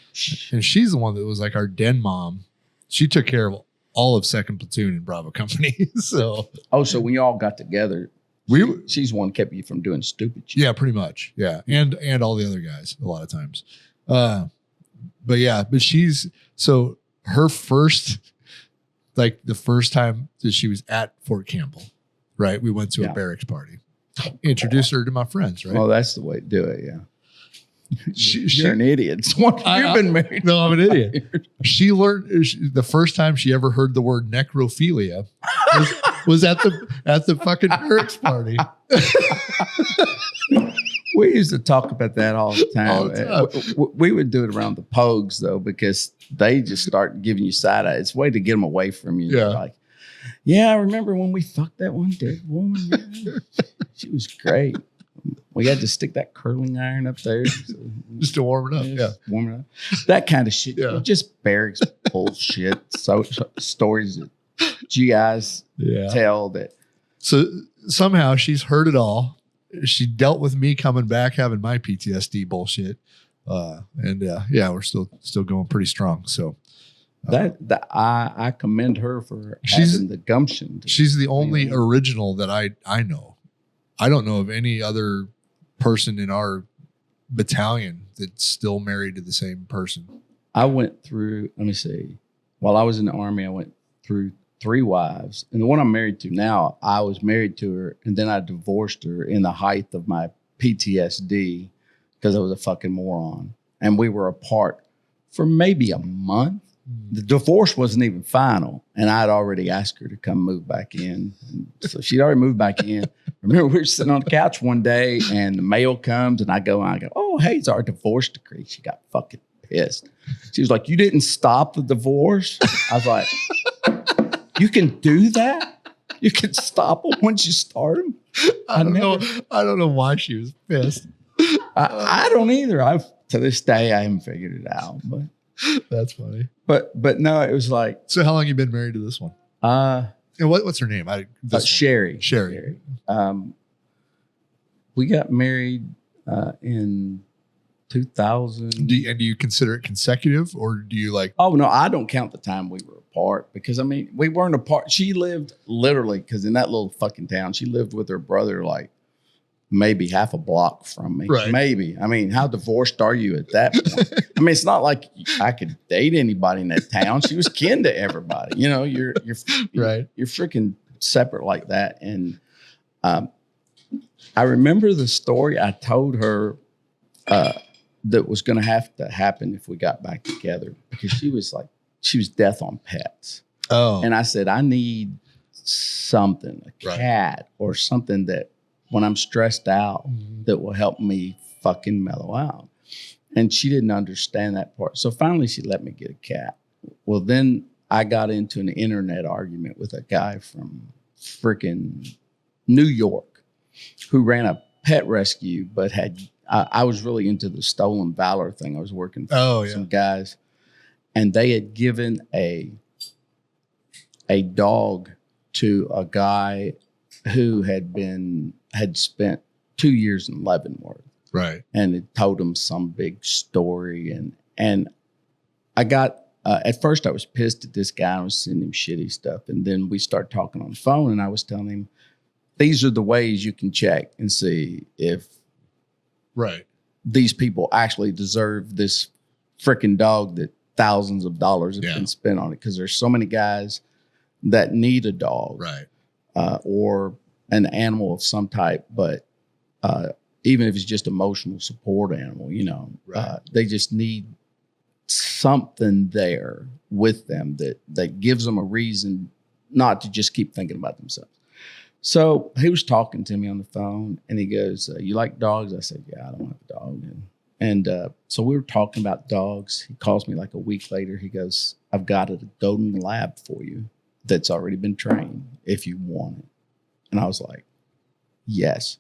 And she's the one that was like our den mom. She took care of all of 2nd Platoon in Bravo Company. So when you all got together, she's the one that kept you from doing stupid shit. Yeah, pretty much. Yeah. And all the other guys a lot of times. But so her first, like the first time that she was at Fort Campbell, right? We went to a barracks party. Introduced her to my friends, right? Oh, that's the way to do it. Yeah. You're an idiot. You've been married. No, I'm an idiot. She learned the first time she ever heard the word necrophilia was at the fucking barracks party. We used to talk about that all the time. We would do it around the pogues though, because they just start giving you side eye. It's a way to get them away from you. Yeah. Like, yeah, I remember when we fucked that one dead woman. She was great. We had to stick that curling iron up there. Just to warm it up. Yeah. Warm it up. That kind of shit. Yeah. Just barracks bullshit. So stories that GIs tell that. So somehow she's heard it all. She dealt with me coming back, having my PTSD bullshit. We're still going pretty strong. So I commend her for having the gumption. She's the only original that I know. I don't know of any other person in our battalion that's still married to the same person. I went through, let me see, while I was in the Army, I went through 3 wives. And the one I'm married to now, I was married to her and then I divorced her in the height of my PTSD because I was a fucking moron. And we were apart for maybe a month. The divorce wasn't even final. And I'd already asked her to come move back in. And so she'd already moved back in. Remember, we were sitting on the couch one day and the mail comes and I go, oh, hey, it's our divorce decree. She got fucking pissed. She was like, you didn't stop the divorce? I was like, you can do that? You can stop them once you start them? I don't know why she was pissed. I don't either. To this day, I haven't figured it out. But that's funny. But no, it was like. So how long you been married to this one? And what's her name? Sherry. Sherry. We got married in 2000. Do you consider it consecutive, or do you like? Oh no, I don't count the time we were apart because I mean we weren't apart. She lived literally because in that little fucking town, she lived with her brother like maybe half a block from me. Right. Maybe. I mean, how divorced are you at that point? I mean, it's not like I could date anybody in that town. She was kin to everybody. You know, you're right. You're freaking separate like that. And I remember the story I told her that was going to have to happen if we got back together, because she was death on pets. Oh. And I said, I need something, a cat or something that when I'm stressed out, that will help me fucking mellow out. And she didn't understand that part. So finally she let me get a cat. Well, then I got into an internet argument with a guy from freaking New York who ran a pet rescue, but I was really into the stolen valor thing. I was working for some guys, and they had given a dog to a guy who had spent 2 years in Leavenworth. Right. And it told him some big story. And I got, at first I was pissed at this guy. I was sending him shitty stuff. And then we started talking on the phone, and I was telling him, these are the ways you can check and see if these people actually deserve this freaking dog that thousands of dollars have been spent on it. Because there's so many guys that need a dog, or an animal of some type, but even if it's just emotional support animal, they just need something there with them that gives them a reason not to just keep thinking about themselves. So he was talking to me on the phone, and he goes, you like dogs? I said, yeah, I don't have a dog. And so we were talking about dogs. He calls me like a week later. He goes, I've got a golden lab for you that's already been trained if you want it. And I was like, yes.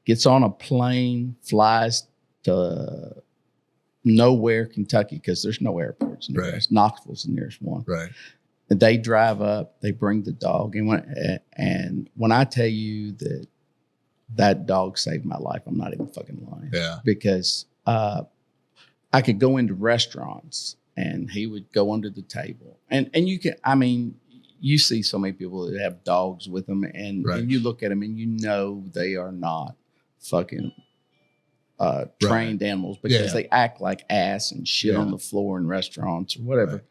Gets on a plane, flies to nowhere, Kentucky, because there's no airports in there. Knoxville's the nearest one. Right. And they drive up, they bring the dog. And when I tell you that dog saved my life, I'm not even fucking lying. Yeah. Because I could go into restaurants and he would go under the table. And you see so many people that have dogs with them, and you look at them and they are not fucking trained animals, because they act like ass and shit on the floor in restaurants or whatever.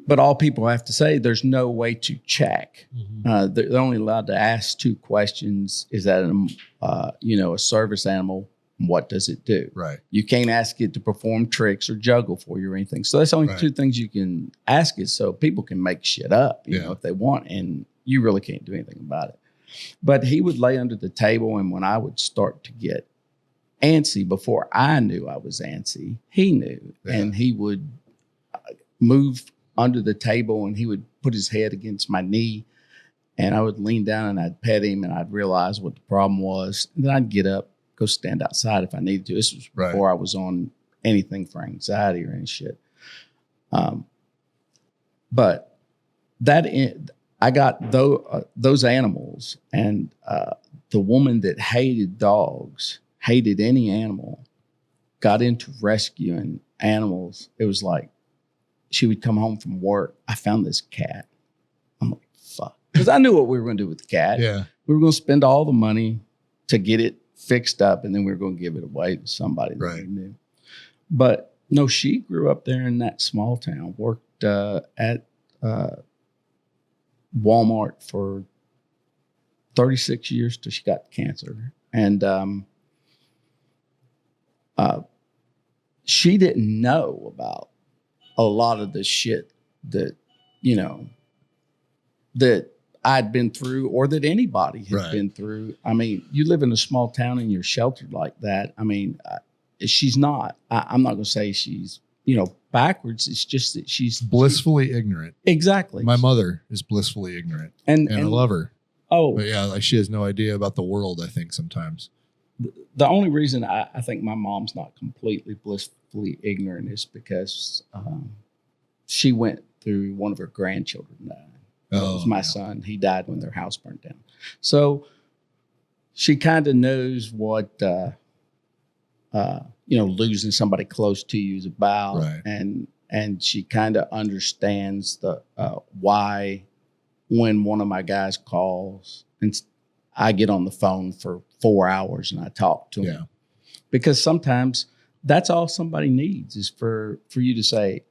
But all people have to say, there's no way to check. They're only allowed to ask 2 questions. Is that a service animal? What does it do? Right. You can't ask it to perform tricks or juggle for you or anything. So that's only 2 things you can ask it. So people can make shit up, if they want, and you really can't do anything about it. But he would lay under the table, and when I would start to get antsy, before I knew I was antsy, he knew, and he would move under the table, and he would put his head against my knee, and I would lean down and I'd pet him, and I'd realize what the problem was, and then I'd get up, go stand outside if I needed to. This was before I was on anything for anxiety or any shit. But I got those animals, and the woman that hated dogs, hated any animal, got into rescuing animals. It was like she would come home from work. I found this cat. I'm like, fuck. Because I knew what we were going to do with the cat. Yeah. We were going to spend all the money to get it fixed up, and then we were going to give it away to somebody that we knew. But no, she grew up there in that small town, worked at Walmart for 36 years till she got cancer. And she didn't know about a lot of the shit that, that I'd been through, or that anybody had been through. I mean, you live in a small town and you're sheltered like that. I mean, she's not. I'm not going to say she's, backwards. It's just that she's blissfully ignorant. Exactly. My mother is blissfully ignorant, and I love her. Oh, but yeah, like she has no idea about the world, I think sometimes. The only reason I think my mom's not completely blissfully ignorant is because she went through one of her grandchildren dying. It was my son. He died when their house burned down. So she kind of knows what, losing somebody close to you is about. Right. And she kind of understands the why when one of my guys calls and I get on the phone for 4 hours and I talk to him. Because sometimes that's all somebody needs is for you to say,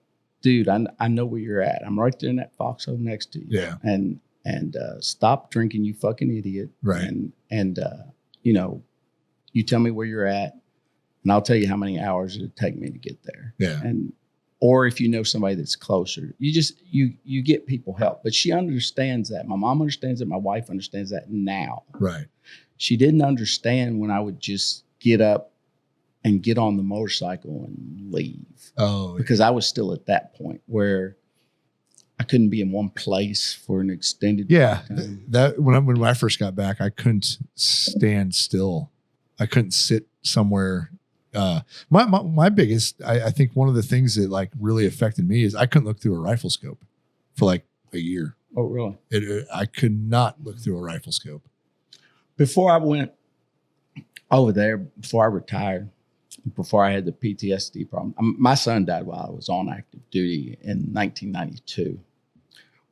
dude, I know where you're at. I'm right there in that foxhole next to you. Yeah. And stop drinking, you fucking idiot. Right. And you tell me where you're at, and I'll tell you how many hours it would take me to get there. Yeah. Or if you know somebody that's closer, you get people help. But she understands that. My mom understands it. My wife understands that now. Right. She didn't understand when I would just get up and get on the motorcycle and leave. Oh, because I was still at that point where I couldn't be in one place for an extended time. That when I first got back, I couldn't stand still. I couldn't sit somewhere. My biggest, I think one of the things that like really affected me is I couldn't look through a rifle scope for like a year. Oh, really? I could not look through a rifle scope. Before I went over there, before I retired, before I had the PTSD problem, my son died while I was on active duty in 1992.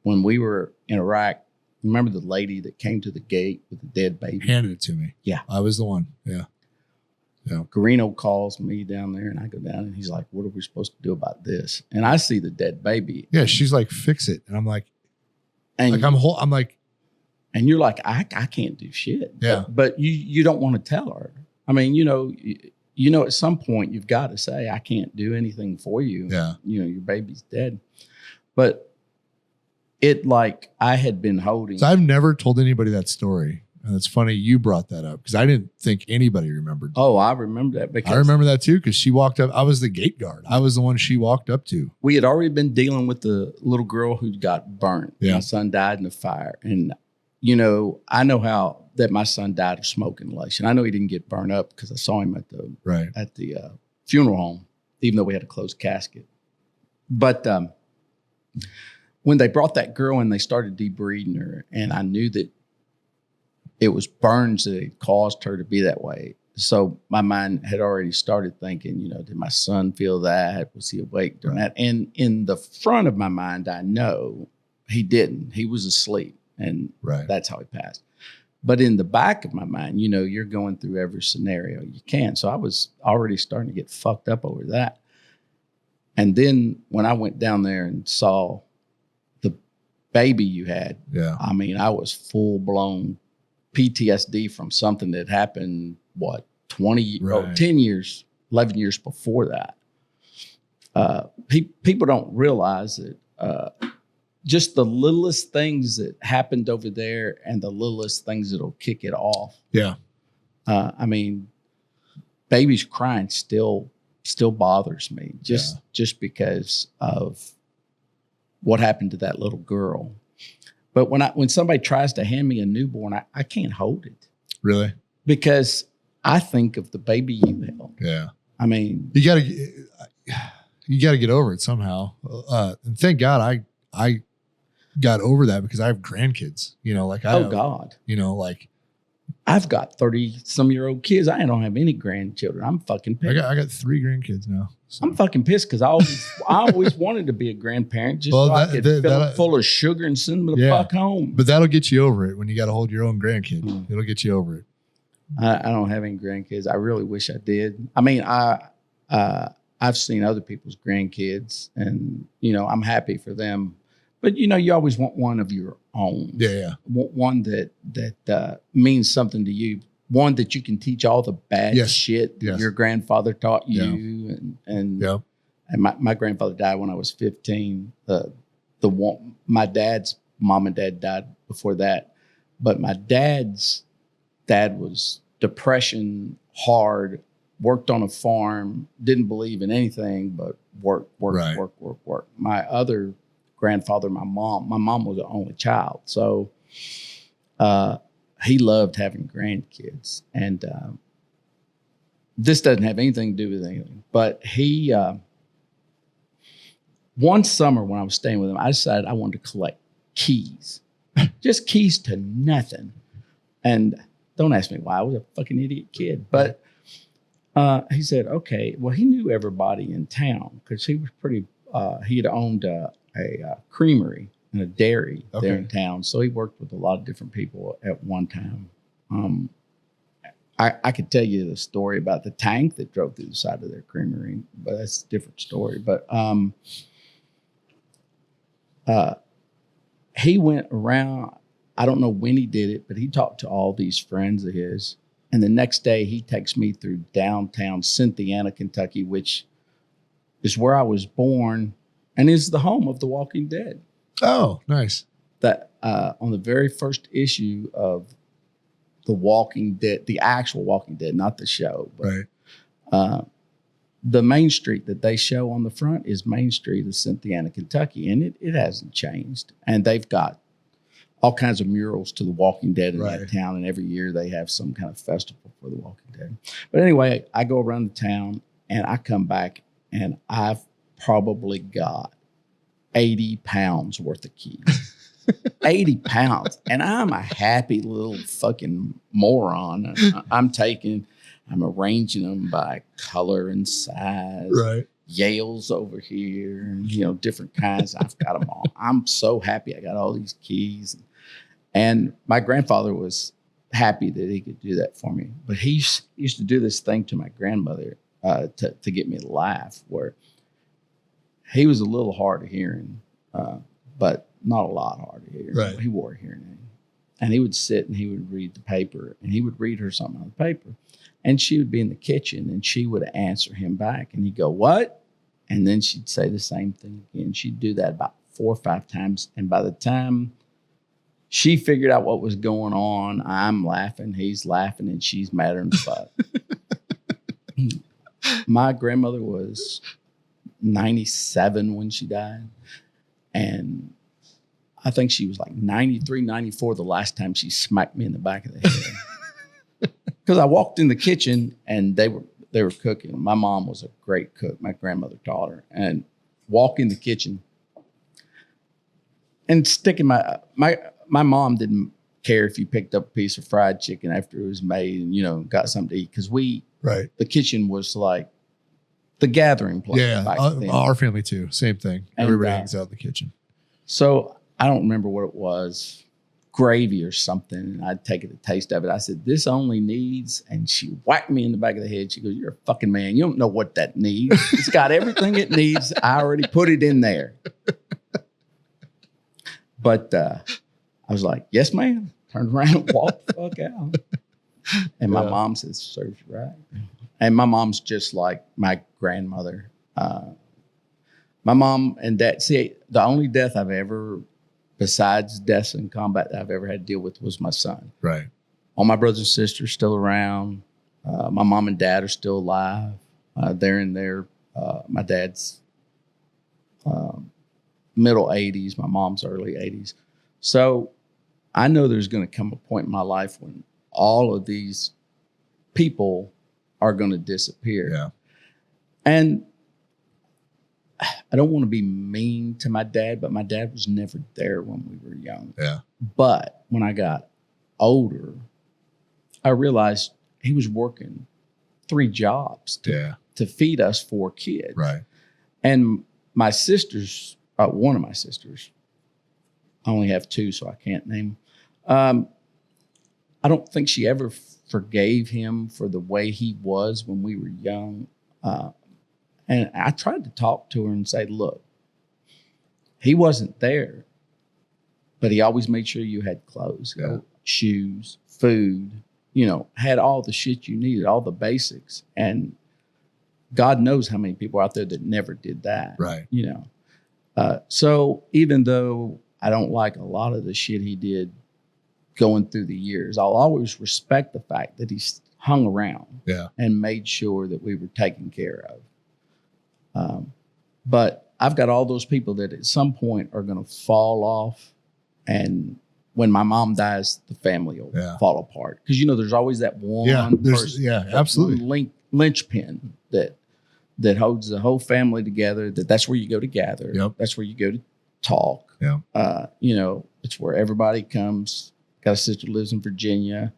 When we were in Iraq, remember the lady that came to the gate with the dead baby? Handed it to me. Yeah. I was the one. Yeah. Garino calls me down there and I go down and he's like, what are we supposed to do about this? And I see the dead baby. Yeah. She's like, fix it. And I'm like, and I'm like, and you're like, I can't do shit. Yeah. But you don't want to tell her. I mean, you know, at some point you've got to say, I can't do anything for you. Yeah. You know, your baby's dead. But it like I had been holding. So I've never told anybody that story. And it's funny you brought that up because I didn't think anybody remembered. Oh, I remember that. Because I remember that too because she walked up. I was the gate guard. I was the one she walked up to. We had already been dealing with the little girl who got burnt. Yeah. My son died in the fire. And, you know, I know how that my son died of smoke inhalation. I know he didn't get burned up because I saw him at the funeral home, even though we had a closed casket. But when they brought that girl in, they started debriding her. And I knew that it was burns that had caused her to be that way. So my mind had already started thinking, you know, did my son feel that? Was he awake during that? And in the front of my mind, I know he didn't. He was asleep. And that's how he passed. But in the back of my mind, you know, you're going through every scenario you can. So I was already starting to get fucked up over that. And then when I went down there and saw the baby you had, I mean, I was full blown PTSD from something that happened, 10 years, 11 years before that. People don't realize that just the littlest things that happened over there and the littlest things that'll kick it off. Yeah. I mean, babies crying still bothers me just because of what happened to that little girl. But when somebody tries to hand me a newborn, I can't hold it. Really? Because I think of the baby you held. Yeah. I mean, you gotta get over it somehow. And thank God I got over that because I have grandkids, you know, like God, you know, like I've got 30-some-year-old kids. I don't have any grandchildren. I'm fucking pissed. I got 3 grandkids now. So. I'm fucking pissed because I always wanted to be a grandparent just so I could fill it full of sugar and send them the fuck home. But that'll get you over it when you got to hold your own grandkid. It'll get you over it. I don't have any grandkids. I really wish I did. I mean, I've seen other people's grandkids and, you know, I'm happy for them. But, you know, you always want one of your own. Yeah. One that means something to you. One that you can teach all the bad shit that your grandfather taught you. And my grandfather died when I was 15. My dad's mom and dad died before that. But my dad's dad was depression, hard, worked on a farm, didn't believe in anything but work. My other grandfather, my mom was the only child. So he loved having grandkids. And this doesn't have anything to do with anything. But he, one summer when I was staying with him, I decided I wanted to collect keys. Just keys to nothing. And don't ask me why. I was a fucking idiot kid. But he said, okay, well, he knew everybody in town because he was he had owned a creamery and a dairy there in town. So he worked with a lot of different people at one time. I could tell you the story about the tank that drove through the side of their creamery, but that's a different story. But he went around, I don't know when he did it, but he talked to all these friends of his And the next day he takes me through downtown Cynthiana, Kentucky, which is where I was born and is the home of The Walking Dead. Oh, nice. That on the very first issue of The Walking Dead, the actual Walking Dead, not the show, but Right. The main street that they show on the front is Main Street of Cynthiana, Kentucky, and it hasn't changed. And they've got all kinds of murals to The Walking Dead in that town, and every year they have some kind of festival for The Walking Dead. But anyway, I go around the town, and I come back, and I've probably got 80 pounds worth of keys. 80 pounds. And I'm a happy little fucking moron. I'm arranging them by color and size. Right. Yale's over here, and, different kinds. I've got them all. I'm so happy I got all these keys. And my grandfather was happy that he could do that for me. But he used to do this thing to my grandmother to get me to laugh, where he was a little hard of hearing, but not a lot hard of hearing. Right. He wore a hearing aid. And he would sit and he would read the paper, and he would read her something on the paper. And she would be in the kitchen, and she would answer him back. And he'd go, "What?" And then she'd say the same thing again. She'd do that about 4 or 5 times. And by the time she figured out what was going on, I'm laughing, he's laughing, and she's madder than fuck. My grandmother was 97 when she died. And I think she was like 93, 94 the last time she smacked me in the back of the head. Because I walked in the kitchen and they were cooking. My mom was a great cook. My grandmother taught her. And walk in the kitchen and sticking my mom didn't care if you picked up a piece of fried chicken after it was made and, got something to eat. Because the kitchen was like the gathering place. Yeah, our family too. Same thing. Everybody hangs out in the kitchen. So I don't remember what it was. Gravy or something, and I'd take a taste of it. I said, "This only needs," and she whacked me in the back of the head. She goes, "You're a fucking man. You don't know what that needs. It's got everything it needs. I already put it in there." But I was like, "Yes, ma'am." Turned around and walked the fuck out. And my mom says, "Serves you right." And my mom's just like my grandmother. My mom and dad, see, the only death I've ever, besides deaths in combat, that I've ever had to deal with was my son. Right. All my brothers and sisters still around. My mom and dad are still alive. They're in my dad's middle 80s, my mom's early 80s. So I know there's going to come a point in my life when all of these people are going to disappear. Yeah. And I don't want to be mean to my dad, but my dad was never there when we were young. Yeah. But when I got older, I realized he was working 3 jobs to feed us 4 kids. Right. And my sisters, one of my sisters, I only have 2, so I can't name them. I don't think she ever forgave him for the way he was when we were young. And I tried to talk to her and say, "Look, he wasn't there, but he always made sure you had clothes, shoes, food, had all the shit you needed, all the basics." And God knows how many people out there that never did that. Right. So even though I don't like a lot of the shit he did going through the years, I'll always respect the fact that he hung around and made sure that we were taken care of. But I've got all those people that at some point are going to fall off. And when my mom dies, the family will fall apart. Because, there's always that one person. Yeah, absolutely. One linchpin that holds the whole family together, that's where you go to gather. Yep. That's where you go to talk. Yeah. It's where everybody comes. Got a sister lives in Virginia,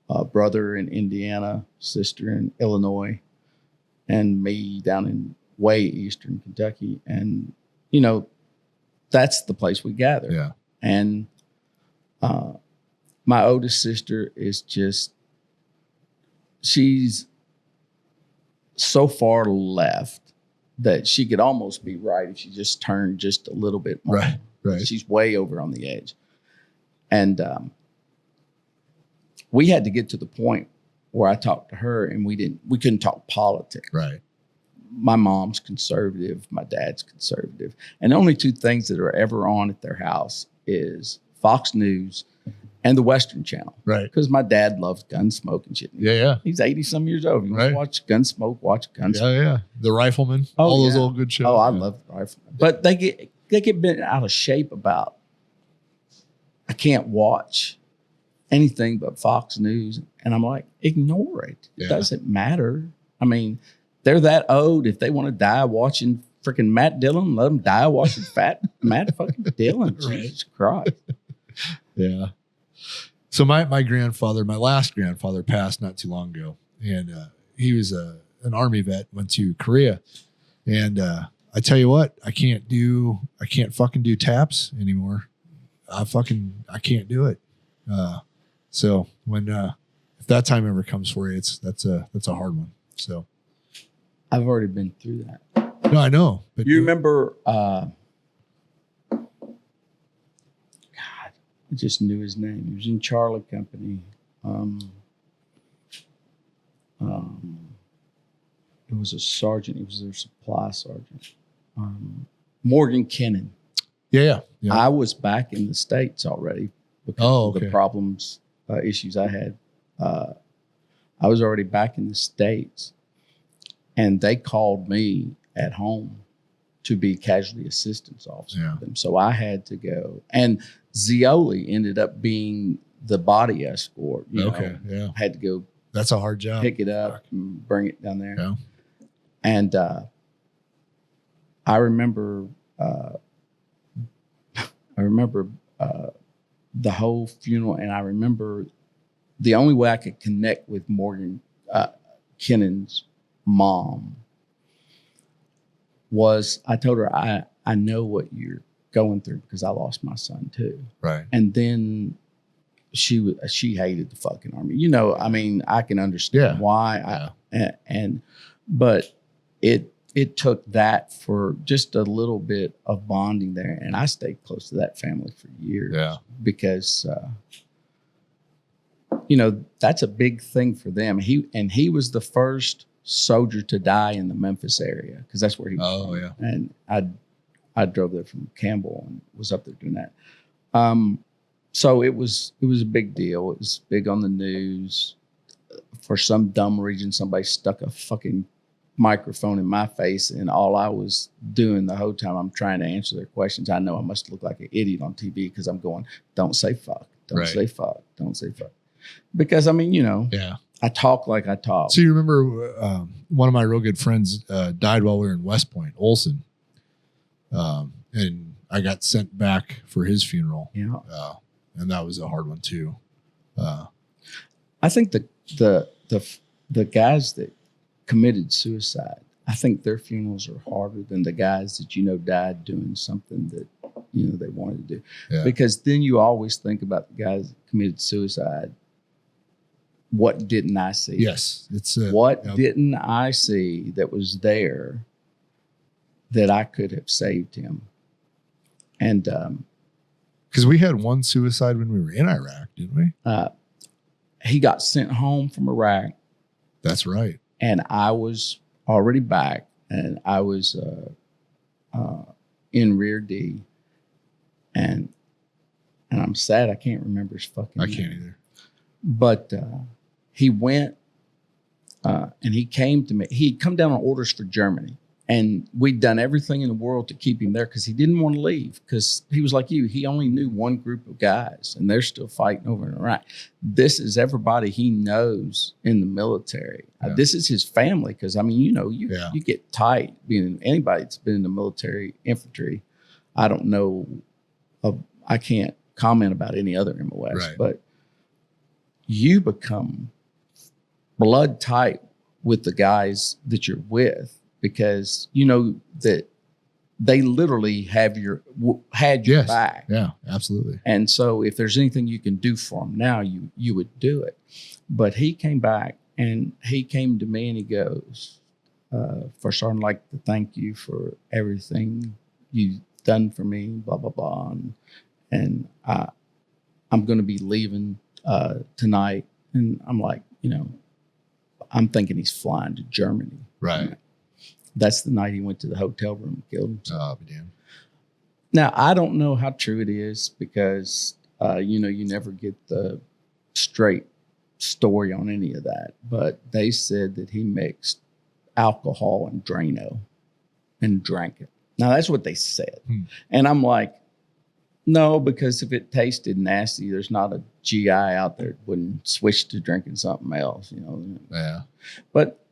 a brother in Indiana, sister in Illinois, and me down in way eastern Kentucky. And, that's the place we gather. Yeah. And my oldest sister is she's so far left that she could almost be right if she just turned just a little bit more. Right. She's way over on the edge. And we had to get to the point where I talked to her and we couldn't talk politics. Right. My mom's conservative, my dad's conservative. And the only two things that are ever on at their house is Fox News and the Western Channel. Right. Because my dad loves Gunsmoke and shit. Yeah. He's 80-some years old. You want to watch Gunsmoke, watch Gunsmoke. Yeah. The Rifleman. All those old good shows. Oh, I love the Rifleman. But they get bent out of shape about, I can't watch anything but Fox News. And I'm like, ignore it. It doesn't matter. I mean, they're that old. If they want to die watching freaking Matt Dillon, let them die watching Matt fucking Dillon. Right. Jesus Christ. Yeah. So my last grandfather passed not too long ago. And he was an Army vet, went to Korea. And I tell you what, I can't fucking do taps anymore. I can't do it. So when if that time ever comes for you, that's a hard one. So I've already been through that. no, I know. But You remember? God, I just knew his name. He was in Charlie Company. It was a sergeant. He was their supply sergeant. Morgan Kennan. Yeah. I was back in the States already because of the problems, issues I had. I was already back in the States, and they called me at home to be casualty assistance officer for them. So I had to go. And Zioli ended up being the body escort. Had to go. That's a hard job. Pick it up and bring it down there. Yeah. And I remember the whole funeral, and I remember the only way I could connect with Morgan Kennan's mom was I told her, I know what you're going through because I lost my son too. Right. And then she hated the fucking Army. You know, I mean, I can understand why. But it took that for just a little bit of bonding there, and I stayed close to that family for years. Yeah. Because that's a big thing for them. He was the first soldier to die in the Memphis area because that's where he was from. Yeah. And I drove there from Campbell and was up there doing that. So it was a big deal. It was big on the news. For some dumb reason, somebody stuck a fucking microphone in my face, and all I was doing the whole time, I'm trying to answer their questions. I know I must look like an idiot on TV because I'm going, don't say fuck, don't say fuck, don't say fuck. Because I mean, I talk like I talk. So you remember one of my real good friends died while we were in West Point, Olson. And I got sent back for his funeral. Yeah. And that was a hard one too. I think the guys that committed suicide, I think their funerals are harder than the guys that died doing something that they wanted to do. Yeah. Because then you always think about the guys that committed suicide. What didn't I see? Yes, what didn't I see that was there that I could have saved him? And because we had one suicide when we were in Iraq, didn't we? He got sent home from Iraq. That's right. And I was already back, and I was in rear D, and I'm sad I can't remember his fucking name. I can't either. But he went and he came to me. He'd come down on orders for Germany, and we'd done everything in the world to keep him there because he didn't want to leave because he was like you. He only knew one group of guys, and they're still fighting over in Iraq. This is everybody he knows in the military. This is his family because, I mean, you get tight being anybody that's been in the military infantry. I don't know. I can't comment about any other MOS, but you become blood tight with the guys that you're with because that they literally had your back. Yeah, absolutely. And so if there's anything you can do for them now, you would do it. But he came back and he came to me and he goes, first I'd like to thank you for everything you've done for me, blah, blah, blah. And I'm going to be leaving tonight And I'm like, I'm thinking he's flying to Germany. Right. That's the night he went to the hotel room and killed himself. Oh, damn. Now, I don't know how true it is because, you never get the straight story on any of that. But they said that he mixed alcohol and Drano and drank it. Now, that's what they said. And I'm like, no, because if it tasted nasty, there's not a GI out there that wouldn't switch to drinking something else, Yeah. But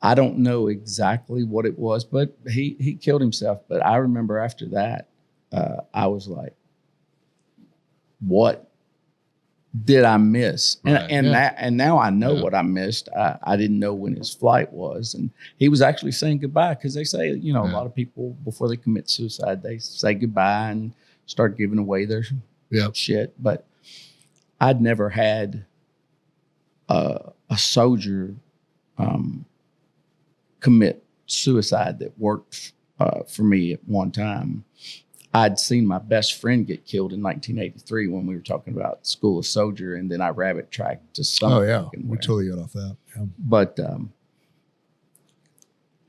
I don't know exactly what it was, but he killed himself. But I remember after that, I was like, what did I miss? And now I know what I missed. I didn't know when his flight was. And he was actually saying goodbye because they say, a lot of people before they commit suicide, they say goodbye and start giving away their shit. But I'd never had a soldier commit suicide that worked for me at one time. I'd seen my best friend get killed in 1983 when we were talking about School of Soldier, and then I rabbit tracked to some. Oh yeah, we totally got off that. Yeah. But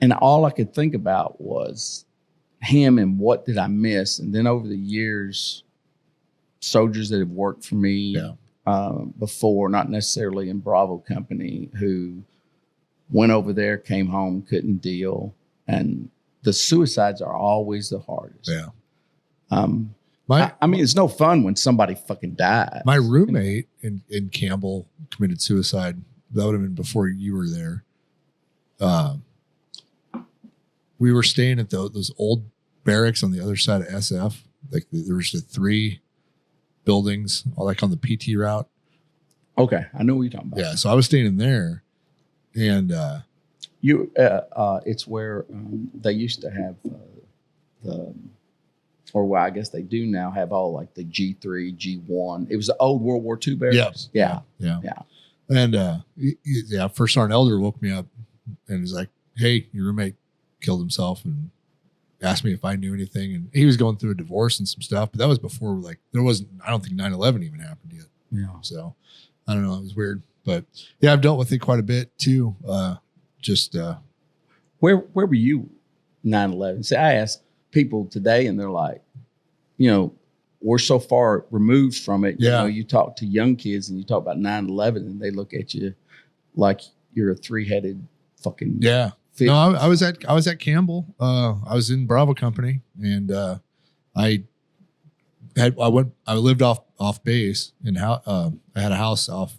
and all I could think about was him and what did I miss. And then over the years, soldiers that have worked for me before, not necessarily in Bravo Company, who went over there, came home, couldn't deal, and the suicides are always the hardest. Yeah. I mean, it's no fun when somebody fucking dies. My roommate in Campbell committed suicide. That would have been before you were there. We were staying at those old barracks on the other side of SF. Like there was the 3 buildings, all like on the PT route. Okay, I know what you're talking about. Yeah, so I was staying in there, and it's where they used to have I guess they do now have all like the G3, G1. It was the old World War II barracks. Yeah. And First Sergeant Elder woke me up and was like, "Hey, your roommate killed himself," and asked me if I knew anything. And he was going through a divorce and some stuff, but that was before I don't think 9/11 even happened yet. Yeah. So I don't know. It was weird, but yeah, I've dealt with it quite a bit too. Where were you 9/11? See, I asked people today and they're like, we're so far removed from it. You talk to young kids and you talk about 9/11 and they look at you like you're a 3-headed fucking fish. No, I was at Campbell. I was in Bravo Company, and I lived off base, and I had a house off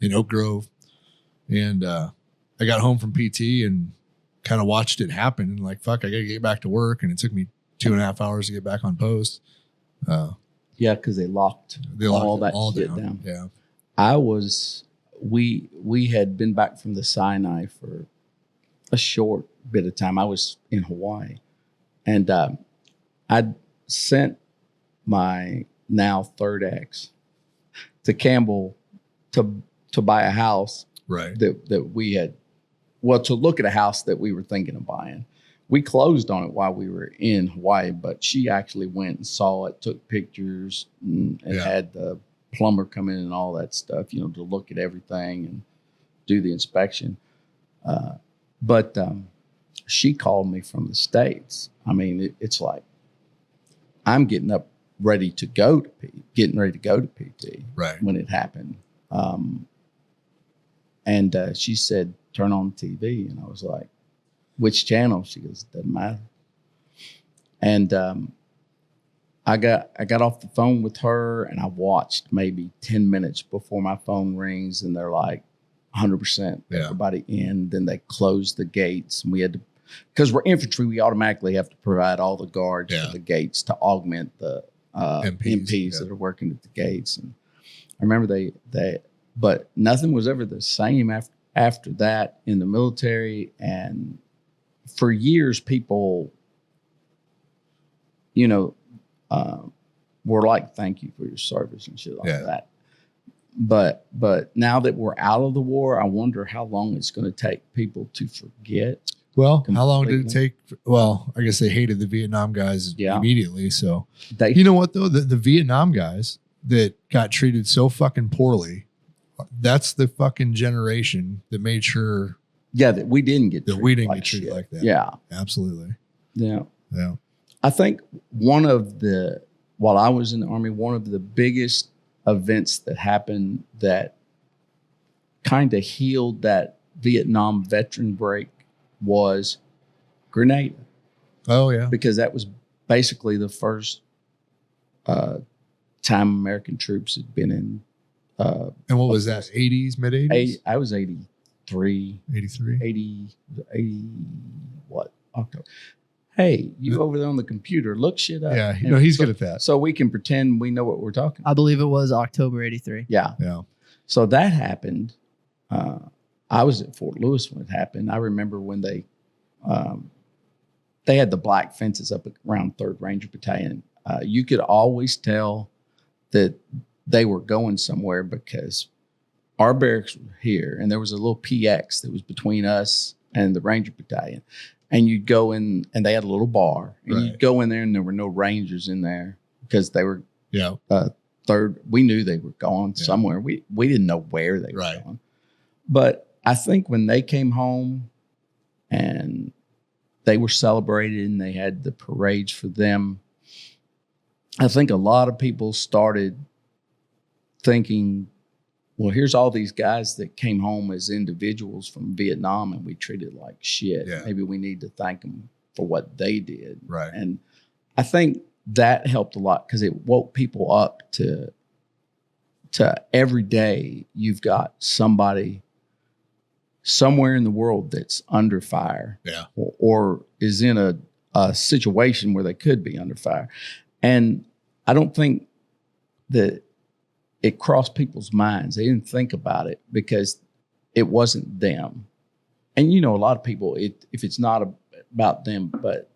in Oak Grove, and I got home from PT and kind of watched it happen, and like, fuck, I gotta get back to work, and it took me 2.5 hours to get back on post. Because they locked all that shit down. Yeah, we had been back from the Sinai for a short bit of time. I was in Hawaii, and I'd sent my now third ex to Campbell to buy a house, right? That we had, to look at a house that we were thinking of buying. We closed on it while we were in Hawaii, but she actually went and saw it, took pictures, and had the plumber come in and all that stuff, to look at everything and do the inspection. But she called me from the States. I mean, it's like I'm getting ready to go to PT right when it happened. And she said, "Turn on the TV," and I was like, "Which channel?" She goes, "Doesn't matter." And I got off the phone with her and I watched maybe 10 minutes before my phone rings, and they're like, 100% everybody in. Then they closed the gates, and we had to, because we're infantry, we automatically have to provide all the guards for the gates to augment the MPs that are working at the gates. And I remember but nothing was ever the same after that in the military. And for years, people, were like, "Thank you for your service" and shit like that. But now that we're out of the war, I wonder how long it's going to take people to forget. Well, how long did it take? Well, I guess they hated the Vietnam guys immediately. So you know what though? The Vietnam guys that got treated so fucking poorly, that's the fucking generation that made sure that we didn't get get treated shit. like that. Yeah. Absolutely. Yeah. Yeah. I think while I was in the Army, one of the biggest events that happened that kind of healed that Vietnam veteran break was Grenada. Oh, yeah. Because that was basically the first time American troops had been in. And what was that? 80s, mid 80s? I was 83. 83. 80, what? October. Hey, you over there on the computer, look shit up. Yeah, he's good at that. So we can pretend we know what we're talking about. I believe it was October 83. Yeah. Yeah. So that happened. I was at Fort Lewis when it happened. I remember when they had the black fences up around 3rd Ranger Battalion. You could always tell that they were going somewhere because our barracks were here and there was a little PX that was between us and the Ranger Battalion. And you'd go in and they had a little bar and you'd go in there and there were no Rangers in there because they were third. We knew they were gone somewhere. We didn't know where they were going. But I think when they came home and they were celebrated and they had the parades for them, I think a lot of people started thinking, well, here's all these guys that came home as individuals from Vietnam and we treated like shit. Yeah. Maybe we need to thank them for what they did. Right. And I think that helped a lot because it woke people up to every day you've got somebody somewhere in the world that's under fire or is in a situation where they could be under fire. And I don't think that it crossed people's minds. They didn't think about it because it wasn't them. And, a lot of people, if it's not about them, but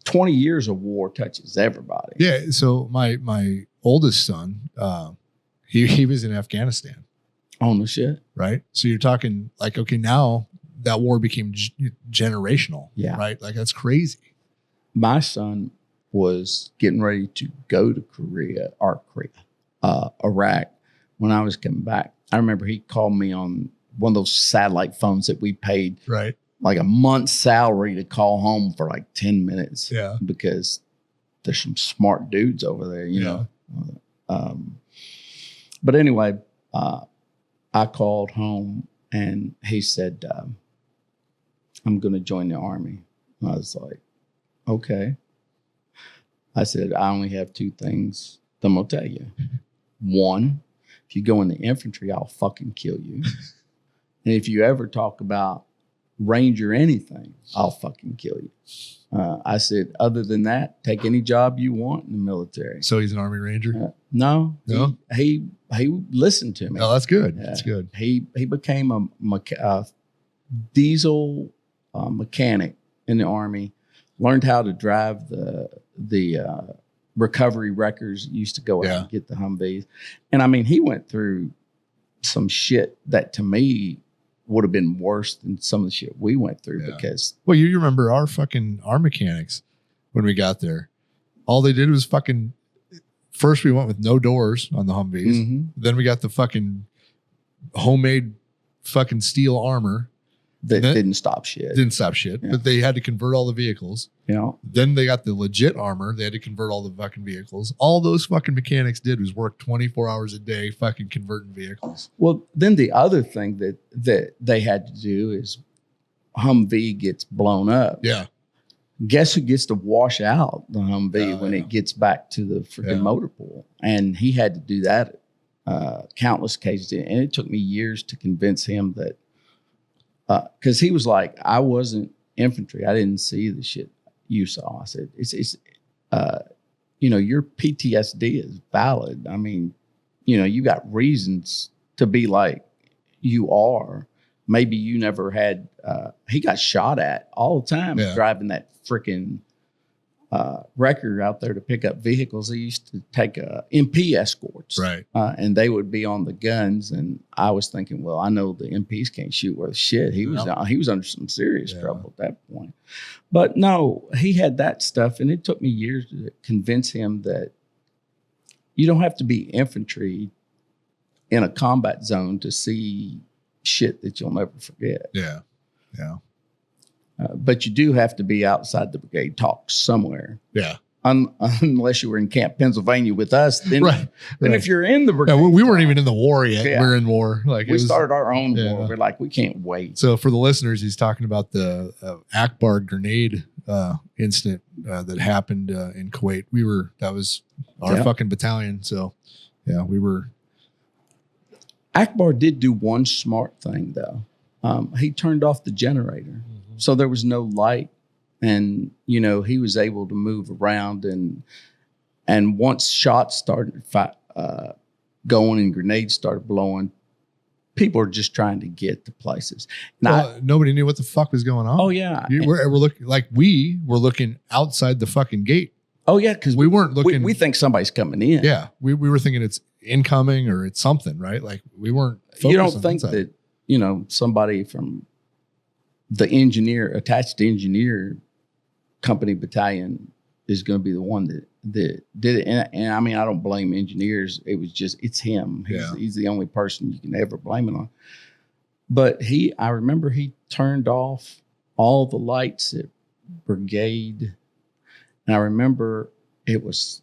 20 years of war touches everybody. Yeah. So my oldest son, he was in Afghanistan. Oh, no shit. Right. So you're talking like, okay, now that war became generational. Yeah. Right. Like that's crazy. My son was getting ready to go to Iraq when I was coming back. I remember he called me on one of those satellite phones that we paid like a month's salary to call home for like 10 minutes. Yeah. Because there's some smart dudes over there, you know. But anyway, I called home and he said, I'm going to join the Army. And I was like, okay. I said, I only have 2 things that I'm going to tell you. One, if you go in the infantry, I'll fucking kill you. And if you ever talk about Ranger anything, I'll fucking kill you. I said, other than that, take any job you want in the military. So he's an Army Ranger? No. He listened to me. Oh, that's good. That's good. He became a diesel mechanic in the Army, learned how to drive the recovery wreckers, used to go out and get the Humvees. And I mean, he went through some shit that to me would have been worse than some of the shit we went through because. Well, you remember our mechanics when we got there. All they did was first we went with no doors on the Humvees. Mm-hmm. Then we got the fucking homemade fucking steel armor. That didn't stop shit. But they had to convert all the vehicles. Yeah. Then they got the legit armor. They had to convert all the fucking vehicles. All those fucking mechanics did was work 24 hours a day fucking converting vehicles. Well, then the other thing that they had to do is Humvee gets blown up. Yeah. Guess who gets to wash out the Humvee when it gets back to the freaking motor pool? And he had to do that countless cases. And it took me years to convince him that because he was like, I wasn't infantry. I didn't see the shit you saw. I said, it's your PTSD is valid. I mean, you got reasons to be like you are. Maybe you never had, he got shot at all the time driving that freaking wrecker out there to pick up vehicles. They used to take MP escorts. Right. And they would be on the guns. And I was thinking, well, I know the MPs can't shoot worth shit. He was under some serious trouble at that point. But no, he had that stuff. And it took me years to convince him that you don't have to be infantry in a combat zone to see shit that you'll never forget. Yeah. But you do have to be outside the brigade talk somewhere. Yeah. Unless you were in Camp Pennsylvania with us, then, Right. then if you're in the brigade, we weren't even in the war yet. Yeah. We're in war. Like we started our own war. We're like, we can't wait. So for the listeners, he's talking about the Akbar grenade incident that happened in Kuwait. That was our fucking battalion. So yeah, we were. Akbar did do one smart thing though. He turned off the generator, so there was no light, and he was able to move around. And once shots started going and grenades started blowing, people are just trying to get to places. Nobody knew what the fuck was going on. Oh yeah, we're looking we were looking outside the fucking gate. Oh yeah, because we weren't looking. We think somebody's coming in. Yeah, we were thinking it's incoming or it's something, right? Like we weren't. You don't think that somebody from the attached engineer company battalion is going to be the one that did it. And I mean, I don't blame engineers. It's him. He's the only person you can ever blame it on. But I remember he turned off all the lights at brigade. And I remember it was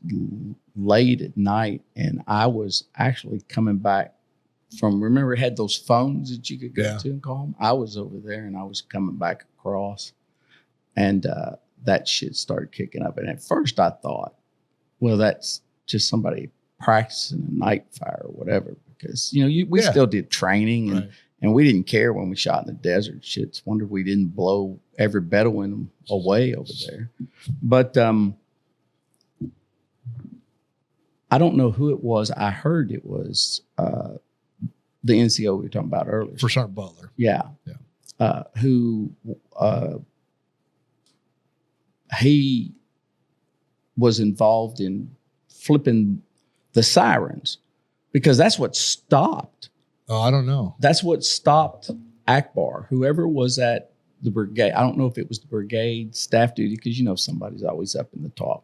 late at night and I was actually coming back remember it had those phones that you could go to and call them? I was over there and I was coming back across and that shit started kicking up. And at first I thought, well, that's just somebody practicing a night fire or whatever, because, we still did training and we didn't care when we shot in the desert. Shit's wonder we didn't blow every Bedouin away over there. But I don't know who it was. I heard it was the NCO we were talking about earlier. For Sergeant Butler. Yeah. Who he was involved in flipping the sirens because that's what stopped. Oh, I don't know. That's what stopped Akbar, whoever was at the brigade. I don't know if it was the brigade staff duty because somebody's always up in the talk.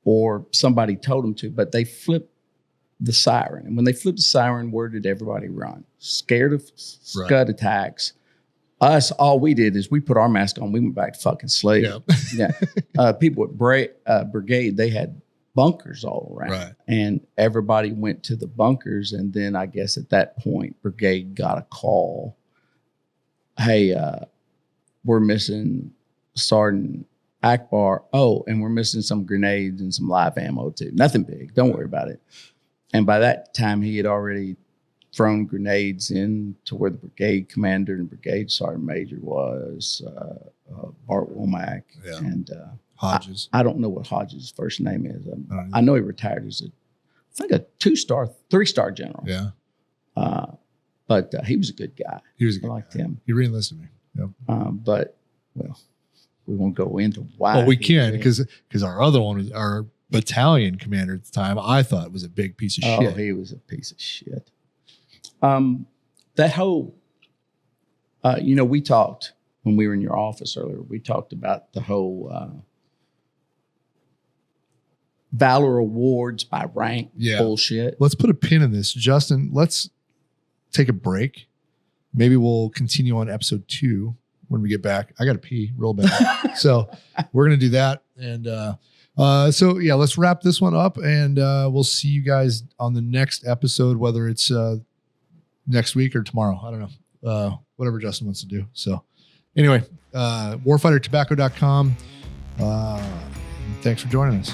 Or somebody told them to, but they flipped the siren. And when they flipped the siren, where did everybody run? Scared of Scud attacks. Us, all we did is we put our mask on. We went back to fucking sleep. Yeah. People at brigade, they had bunkers all around. Right. And everybody went to the bunkers. And then I guess at that point, brigade got a call. Hey, we're missing Sergeant Akbar. Oh, and we're missing some grenades and some live ammo too. Nothing big. Don't worry about it. And by that time, he had already thrown grenades in to where the brigade commander and brigade sergeant major was, Bart Womack. Yeah. And Hodges. I don't know what Hodges' first name is. I know he retired as a 3-star general. Yeah. But he was a good guy. He was a good I liked guy. him. He re-enlisted me. Yep. But, well, we won't go into why. Well, we can because our other one was our battalion commander at the time. I thought was a big piece of shit. Oh, he was a piece of shit. That whole, we talked when we were in your office earlier. We talked about the whole Valor Awards by rank bullshit. Let's put a pin in this, Justin. Let's take a break. Maybe we'll continue on episode 2 when we get back. I got to pee real bad. So we're going to do that. And let's wrap this one up and we'll see you guys on the next episode, whether it's next week or tomorrow. I don't know. Whatever Justin wants to do. So anyway, warfightertobacco.com. Thanks for joining us.